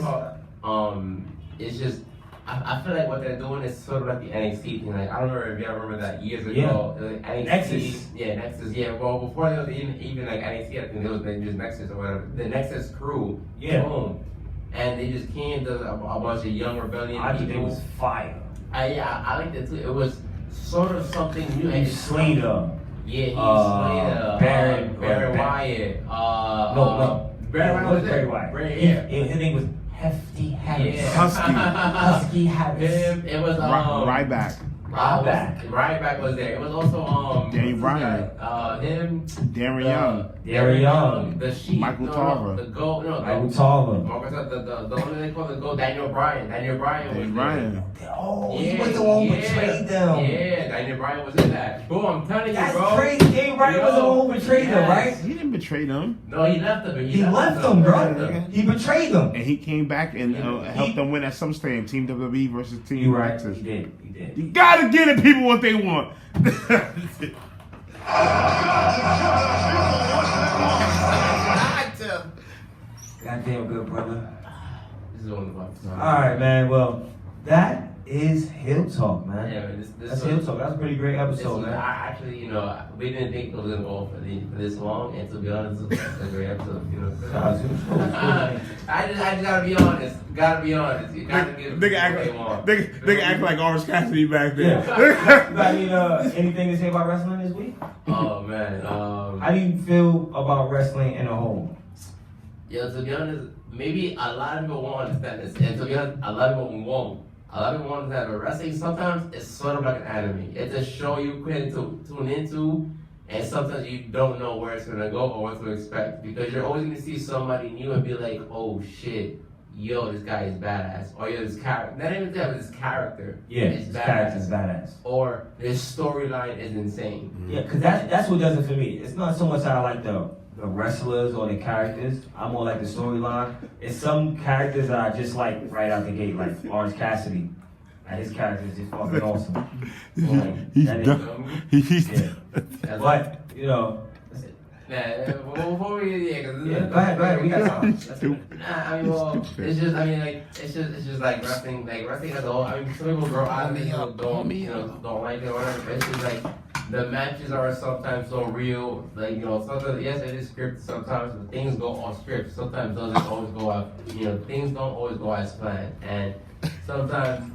[SPEAKER 4] It's just I feel like what they're doing is sort of like the NXT thing. Like I don't know if y'all remember that years ago.
[SPEAKER 3] Yeah.
[SPEAKER 4] Like, NXT,
[SPEAKER 3] Nexus.
[SPEAKER 4] Yeah, Nexus. Yeah. Well, before there was even like NXT, I think there was like just Nexus or whatever. The Nexus crew.
[SPEAKER 3] Yeah.
[SPEAKER 4] Boom. And they just came to a bunch of young rebellion
[SPEAKER 3] I think it
[SPEAKER 4] people.
[SPEAKER 3] was fire.
[SPEAKER 4] I liked it too. It was sort of something new.
[SPEAKER 3] And Slater.
[SPEAKER 4] Yeah, he's Slater. Baron Wyatt.
[SPEAKER 3] No.
[SPEAKER 4] Baron Wyatt was
[SPEAKER 3] Barry
[SPEAKER 4] there.
[SPEAKER 3] Wyatt.
[SPEAKER 4] Yeah.
[SPEAKER 3] His name was Hefty Harris.
[SPEAKER 4] Yeah.
[SPEAKER 5] Husky.
[SPEAKER 3] Harris.
[SPEAKER 4] It was
[SPEAKER 5] Ryback.
[SPEAKER 4] Ryback was there. It was also
[SPEAKER 5] Danny Bryan.
[SPEAKER 4] Him.
[SPEAKER 5] Darren Young.
[SPEAKER 3] Darren Young.
[SPEAKER 4] The Sheik.
[SPEAKER 5] Michael Tarver.
[SPEAKER 4] The GOAT.
[SPEAKER 3] Michael Tarver.
[SPEAKER 4] The one they call the GOAT. Daniel Bryan. Daniel Bryan was
[SPEAKER 5] Danny
[SPEAKER 4] there.
[SPEAKER 5] Bryan.
[SPEAKER 3] Oh, he was the one who betrayed them.
[SPEAKER 4] Yeah, Daniel Bryan was in that. Bro, I'm telling you,
[SPEAKER 3] That's
[SPEAKER 4] bro.
[SPEAKER 3] crazy. Daniel Bryan was the one who betrayed them, right?
[SPEAKER 5] He didn't betray them.
[SPEAKER 4] No, he left them.
[SPEAKER 3] He left them, bro. He betrayed them.
[SPEAKER 5] And he came back and helped them win at SummerSlam. Team WWE versus Team
[SPEAKER 3] You right.
[SPEAKER 5] Nexus.
[SPEAKER 3] He did.
[SPEAKER 5] You gotta give the people what they want.
[SPEAKER 3] Goddamn good, brother.
[SPEAKER 4] This is one of the
[SPEAKER 3] Alright, man. Well, that is Hill Talk, man.
[SPEAKER 4] Yeah, man,
[SPEAKER 3] That's Hill Talk. That's a pretty great episode, man.
[SPEAKER 4] I actually, we didn't think it was gonna go for this long, and to be honest, it's a great episode. I just gotta be honest. You gotta give
[SPEAKER 5] Nigga act like Orange Cassidy back there.
[SPEAKER 3] Yeah. You got anything to say about wrestling this week?
[SPEAKER 4] Oh man,
[SPEAKER 3] how do you feel about wrestling in a whole?
[SPEAKER 4] Yeah, to be honest, maybe a lot of people won't understand this, and to be honest, a lot of people won't. A lot of people want that, but wrestling sometimes it's sort of like an anime. It's a show you can tune into, and sometimes you don't know where it's gonna go or what to expect because you're always gonna see somebody new and be like, "Oh shit, yo, this guy is badass," or "Yo, this character." Not even that, but this character.
[SPEAKER 3] Yeah,
[SPEAKER 4] is
[SPEAKER 3] this character's badass.
[SPEAKER 4] Or this storyline is insane.
[SPEAKER 3] Yeah, because that's what does it for me. It's not so much I like the wrestlers or the characters. I'm more like the storyline. It's some characters that I just like right out the gate, like Orange Cassidy. Like, his character is just fucking awesome. Like,
[SPEAKER 5] He's
[SPEAKER 3] that
[SPEAKER 5] done.
[SPEAKER 3] is-
[SPEAKER 5] He's
[SPEAKER 3] yeah. But
[SPEAKER 4] Before we
[SPEAKER 3] go ahead. We got time.
[SPEAKER 4] it's just like wrestling as a whole. I mean, some people grow out of it, don't like it or whatever. But it's just like The matches are sometimes so real. Like, you know, sometimes, yes, it is scripted sometimes, but things go off script. Sometimes doesn't always go out, you know, things don't always go as planned. And sometimes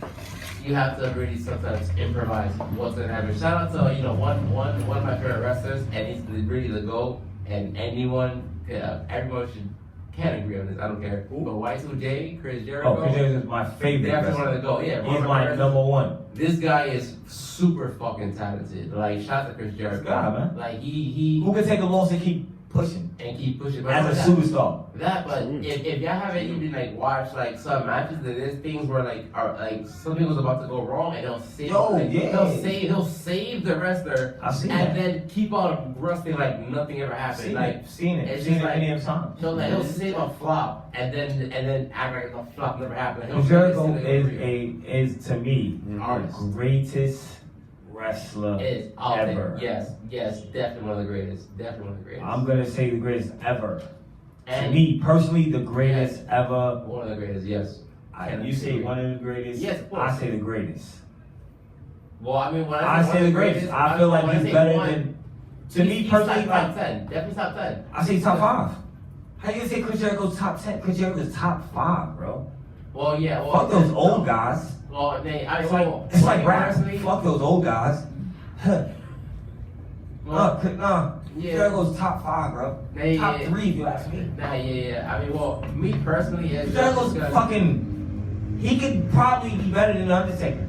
[SPEAKER 4] you have to really sometimes improvise what's going to happen. Shout out to, you know, one of my favorite wrestlers, and he's really the GOAT. And everyone can agree on this. I don't care. But Y2J, Chris Jericho.
[SPEAKER 3] Oh, Chris Jericho is my favorite.
[SPEAKER 4] Definitely one of the GOAT. Yeah,
[SPEAKER 3] he's my number one.
[SPEAKER 4] This guy is super fucking talented. Like, shout out to Chris Jericho.
[SPEAKER 3] This guy, man.
[SPEAKER 4] Like, he
[SPEAKER 3] Who can take a loss and keep pushing? But as a superstar.
[SPEAKER 4] But if y'all haven't even like watched like some matches, there's things where like something was about to go wrong and he'll save the wrestler then keep on wrestling like nothing ever happened.
[SPEAKER 3] Seen it.
[SPEAKER 4] It's
[SPEAKER 3] Seen
[SPEAKER 4] just
[SPEAKER 3] it
[SPEAKER 4] like
[SPEAKER 3] many times.
[SPEAKER 4] He'll save a flop and then act like the flop never happened.
[SPEAKER 3] Jericho is to me the greatest wrestler ever.
[SPEAKER 4] Yes, definitely one of the greatest.
[SPEAKER 3] I'm gonna say the greatest ever.
[SPEAKER 4] And
[SPEAKER 3] to me personally, the greatest ever.
[SPEAKER 4] One of the greatest, yes.
[SPEAKER 3] You say one of the greatest.
[SPEAKER 4] Yes, of course.
[SPEAKER 3] I say the greatest.
[SPEAKER 4] Well, I mean, when
[SPEAKER 3] I say the greatest, I feel like he's better than. To me personally,
[SPEAKER 4] top 10, definitely top 10.
[SPEAKER 3] I say top 5. How you gonna say Chris Jericho's top 10? Chris Jericho's top 5, bro.
[SPEAKER 4] Well, yeah.
[SPEAKER 3] Fuck those old guys.
[SPEAKER 4] Well,
[SPEAKER 3] it's like rap. Fuck those old guys. Jericho's top 5, bro. Top 3 if you ask me.
[SPEAKER 4] I mean, well, me personally,
[SPEAKER 3] Jericho's fucking. He could probably be better than the Undertaker.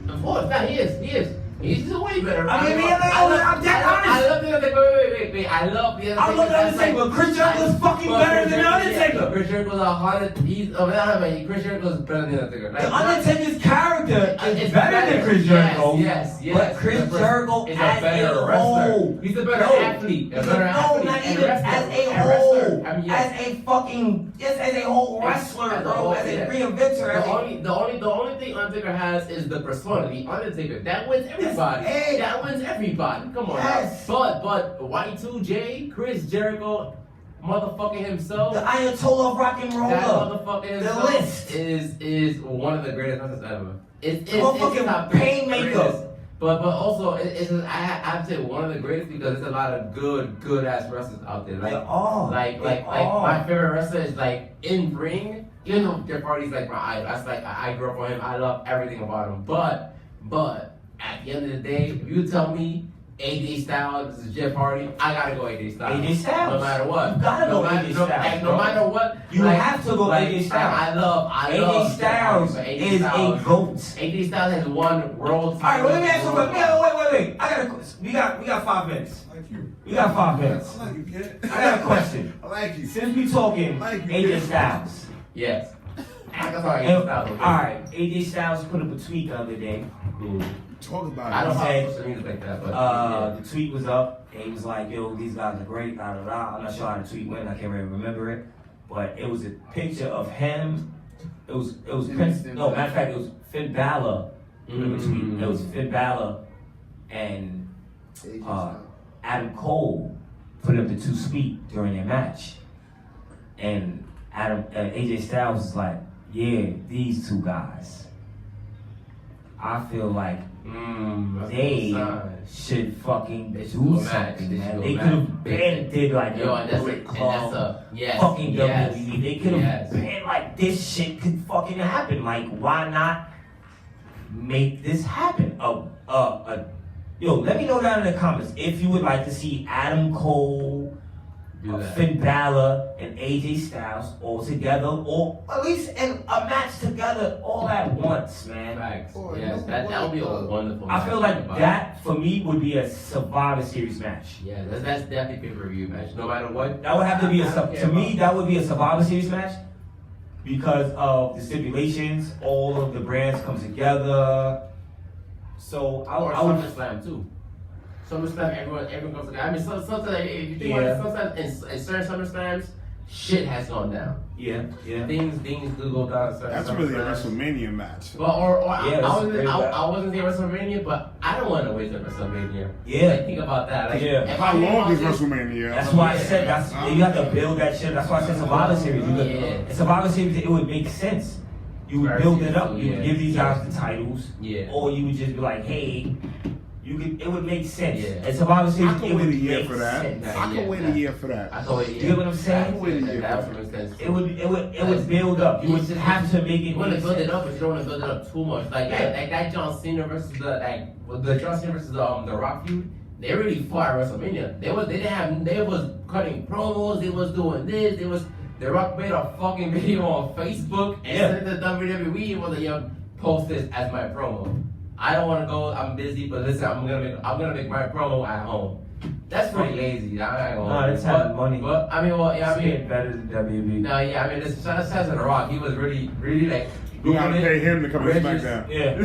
[SPEAKER 4] Of course, he is. He's way better.
[SPEAKER 3] I'm dead honest.
[SPEAKER 4] I love the Undertaker. Wait. I love the Undertaker.
[SPEAKER 3] I love the Undertaker, but Chris Jericho's fucking better than the Undertaker.
[SPEAKER 4] Chris Jericho's Chris Jericho's better than the Undertaker.
[SPEAKER 3] The Undertaker's character is better than Chris Jericho.
[SPEAKER 4] Yes.
[SPEAKER 3] But Chris Jericho
[SPEAKER 4] is
[SPEAKER 3] as
[SPEAKER 4] a better wrestler. He's a better athlete.
[SPEAKER 3] Not even as a whole. As a whole wrestler, bro. As a reinventor.
[SPEAKER 4] The only thing Undertaker has is the persona. The Undertaker that wins everybody. That wins everybody. Come on.
[SPEAKER 3] Yes.
[SPEAKER 4] But Y2J, Chris Jericho, motherfucking himself.
[SPEAKER 3] The Ayatollah of rock and roll.
[SPEAKER 4] That motherfucker himself
[SPEAKER 3] the list
[SPEAKER 4] is one of the greatest wrestlers ever. It's
[SPEAKER 3] motherfucking painmaker.
[SPEAKER 4] But also I'd say one of the greatest because there's a lot of good ass wrestlers out there. Like my favorite wrestler is like in ring. Even though Jeff Hardy's like my idol. That's like I grew up on him. I love everything about him. But at the end of the day, if you tell me AJ Styles is Jeff Hardy, I gotta go AJ Styles.
[SPEAKER 3] AJ Styles.
[SPEAKER 4] No matter what.
[SPEAKER 3] You gotta go AJ Styles.
[SPEAKER 4] No matter what.
[SPEAKER 3] You have to go AJ Styles.
[SPEAKER 4] I love
[SPEAKER 3] AJ Styles is a GOAT.
[SPEAKER 4] AJ Styles has won world
[SPEAKER 3] title. Alright, let me ask you something. Wait. I got a question. We got 5 minutes.
[SPEAKER 1] I like you.
[SPEAKER 3] We got 5 minutes.
[SPEAKER 1] I like you, kid.
[SPEAKER 3] I got a question.
[SPEAKER 1] I like you.
[SPEAKER 3] Since we talking
[SPEAKER 1] like you,
[SPEAKER 3] AJ Styles.
[SPEAKER 4] Yes. Alright,
[SPEAKER 3] AJ Styles put up a tweet the other day.
[SPEAKER 1] Talk about it.
[SPEAKER 4] I don't know music like that, but
[SPEAKER 3] the tweet was up and he was like, yo, these guys are great, blah, blah, blah. I'm not sure how the tweet went, I can't really remember it. But it was a picture of him. It was Prince. No, matter of fact, it was Finn Balor. It was Finn Balor and Adam Cole put up the 2 speed during their match. And AJ Styles was like, yeah, these 2 guys. I feel like they should fucking do something, man. They could have been did like Bullet Club, fucking WWE. They could have been like, this shit could fucking happen. Like, why not make this happen? Yo, let me know down in the comments if you would like to see Adam Cole, Finn Balor, and AJ Styles all together, or at least in a match together all at once, man.
[SPEAKER 4] Facts. Yes, that would be a wonderful match.
[SPEAKER 3] I feel like that, for me, would be a Survivor Series match.
[SPEAKER 4] Yeah, that's definitely a pay-per-view match, no matter what.
[SPEAKER 3] That would have to be that would be a Survivor Series match because of the stipulations, all of the brands come together. So I would
[SPEAKER 4] SummerSlam too. SummerSlam, everyone comes together. I mean, sometimes if you think about it, sometimes in certain SummerSlams, shit has gone down.
[SPEAKER 3] Yeah.
[SPEAKER 4] Things do go down.
[SPEAKER 1] That's really a WrestleMania match.
[SPEAKER 4] But I wasn't there WrestleMania, but I don't want to waste at WrestleMania.
[SPEAKER 3] Yeah.
[SPEAKER 4] Like, think about that. Like,
[SPEAKER 1] How long is WrestleMania?
[SPEAKER 3] That's why I said you have to build that shit. That's why I said Survivor Series. In Survivor Series, it would make sense. You would build it up. You would give these guys the titles.
[SPEAKER 4] Yeah.
[SPEAKER 3] Or you would just be like, hey, It would make sense.
[SPEAKER 4] Yeah.
[SPEAKER 3] At Survivor Series,
[SPEAKER 1] I can
[SPEAKER 3] it
[SPEAKER 1] wait
[SPEAKER 3] would
[SPEAKER 1] a year
[SPEAKER 3] make
[SPEAKER 1] for that.
[SPEAKER 3] sense.
[SPEAKER 1] I can wait a year for that.
[SPEAKER 4] I thought,
[SPEAKER 3] You get what I'm saying?
[SPEAKER 4] That also makes sense.
[SPEAKER 3] It would build up. You would have to make it.
[SPEAKER 4] You want to
[SPEAKER 3] make
[SPEAKER 4] build it
[SPEAKER 3] sense.
[SPEAKER 4] up, but you don't want to build it up too much. Like that John Cena versus the John Cena versus the Rock feud. They really fought at WrestleMania. They was cutting promos. They was doing this. The Rock made a fucking video on Facebook and sent it to WWE and was like, "Yo, post this as my promo. I don't want to go. I'm busy, but listen, I'm gonna make my promo at home." That's pretty lazy. I ain't gonna.
[SPEAKER 3] No, that's having money.
[SPEAKER 4] But I mean, well, yeah, I mean,
[SPEAKER 3] better than WWE.
[SPEAKER 4] no, yeah, I mean, listen, shout out to The Rock. He was really like.
[SPEAKER 1] You gotta pay him to come to SmackDown.
[SPEAKER 3] Yeah.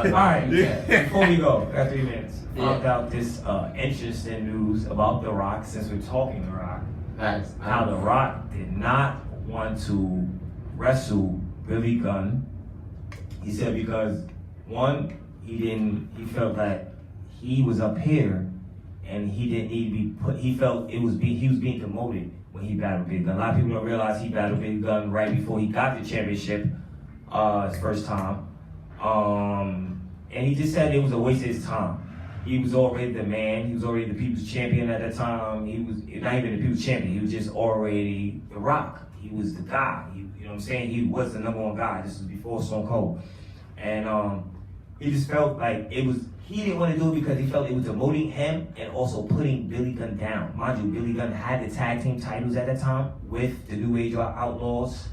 [SPEAKER 3] All right.
[SPEAKER 4] Yeah.
[SPEAKER 3] Before we go, got 3 minutes.
[SPEAKER 4] Yeah.
[SPEAKER 3] Found out this interesting news about The Rock. Since we're talking The Rock,
[SPEAKER 4] Thanks.
[SPEAKER 3] how The Rock did not want to wrestle Billy Gunn. He said because one, he felt that he was up here and he didn't need to be put. He felt he was being demoted when he battled Big Gun. A lot of people don't realize he battled Big Gun right before he got the championship, his first time. And he just said it was a waste of his time. He was already the man. He was already the people's champion at that time. He was not even the people's champion. He was just already The Rock. He was the guy. You know what I'm saying? He was the #1 guy. This was before Stone Cold. And he just felt like he didn't want to do it because he felt it was demoting him and also putting Billy Gunn down. Mind you, Billy Gunn had the tag team titles at that time with the New Age Outlaws.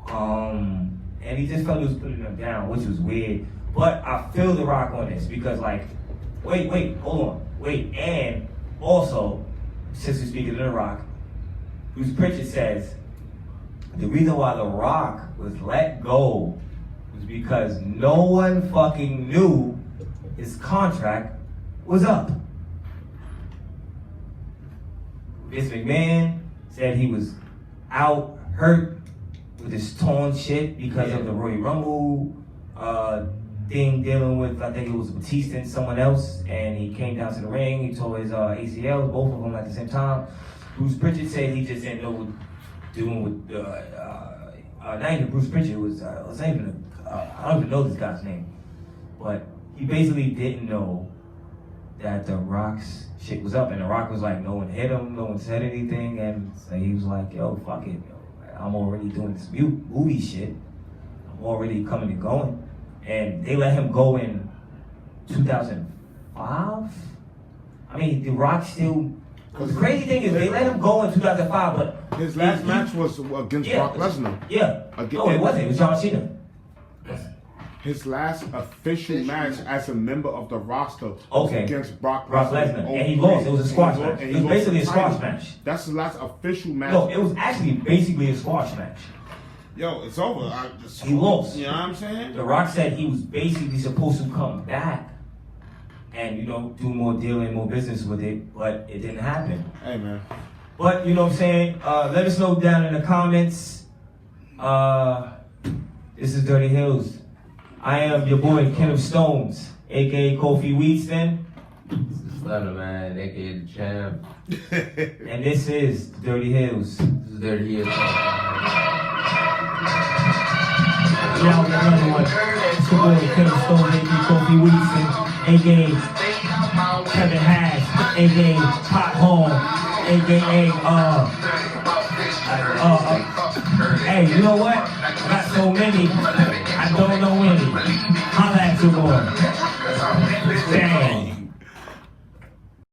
[SPEAKER 3] And he just felt he was putting them down, which was weird. But I feel The Rock on this because hold on. And also, since we're speaking of The Rock, Bruce Pritchard says the reason why The Rock was let go was because no one fucking knew his contract was up. Vince McMahon said he was out hurt with his torn shit because of the Royal Rumble thing dealing with, I think it was Batista and someone else, and he came down to the ring, he tore his ACLs, both of them at the same time. Bruce Pritchard said he just didn't know what doing with, not even Bruce Pritchard, I don't even know this guy's name, but he basically didn't know that The Rock's shit was up, and The Rock was like, no one hit him, no one said anything, and so he was like, yo, fuck it, I'm already doing this movie shit, I'm already coming and going. And they let him go in 2005. I mean, The Rock still. The crazy thing is, they let him go in 2005, but
[SPEAKER 1] His last match was against Brock Lesnar.
[SPEAKER 3] Yeah. No, it wasn't. It was John Cena.
[SPEAKER 1] His last official match as a member of the roster was against Brock
[SPEAKER 3] Lesnar. And he lost. It was a squash match. It was basically a squash match.
[SPEAKER 1] That's his last official match.
[SPEAKER 3] No, it was actually basically a squash match.
[SPEAKER 1] Yo, it's over.
[SPEAKER 3] He lost.
[SPEAKER 1] You know what I'm saying?
[SPEAKER 3] The Rock said he was basically supposed to come back and, do more dealing, more business with it, but it didn't happen.
[SPEAKER 1] Hey, man.
[SPEAKER 3] But, you know what I'm saying? Let us know down in the comments. This is Dirty Hills. I am your boy, Kenneth Stones, a.k.a. Kofi Wheatston.
[SPEAKER 4] This is Stunna, man, a.k.a. the champ.
[SPEAKER 3] And this is Dirty Hills.
[SPEAKER 4] This is Dirty Hills.
[SPEAKER 3] Now another one. It's your boy, Kenneth Stones, a.k.a. Kofi Wheatston, a.k.a. Kevin Hash, a.k.a. Hot Home, a.k.a. Hey, you know what? I got so many, I don't know any. Holla at your boy.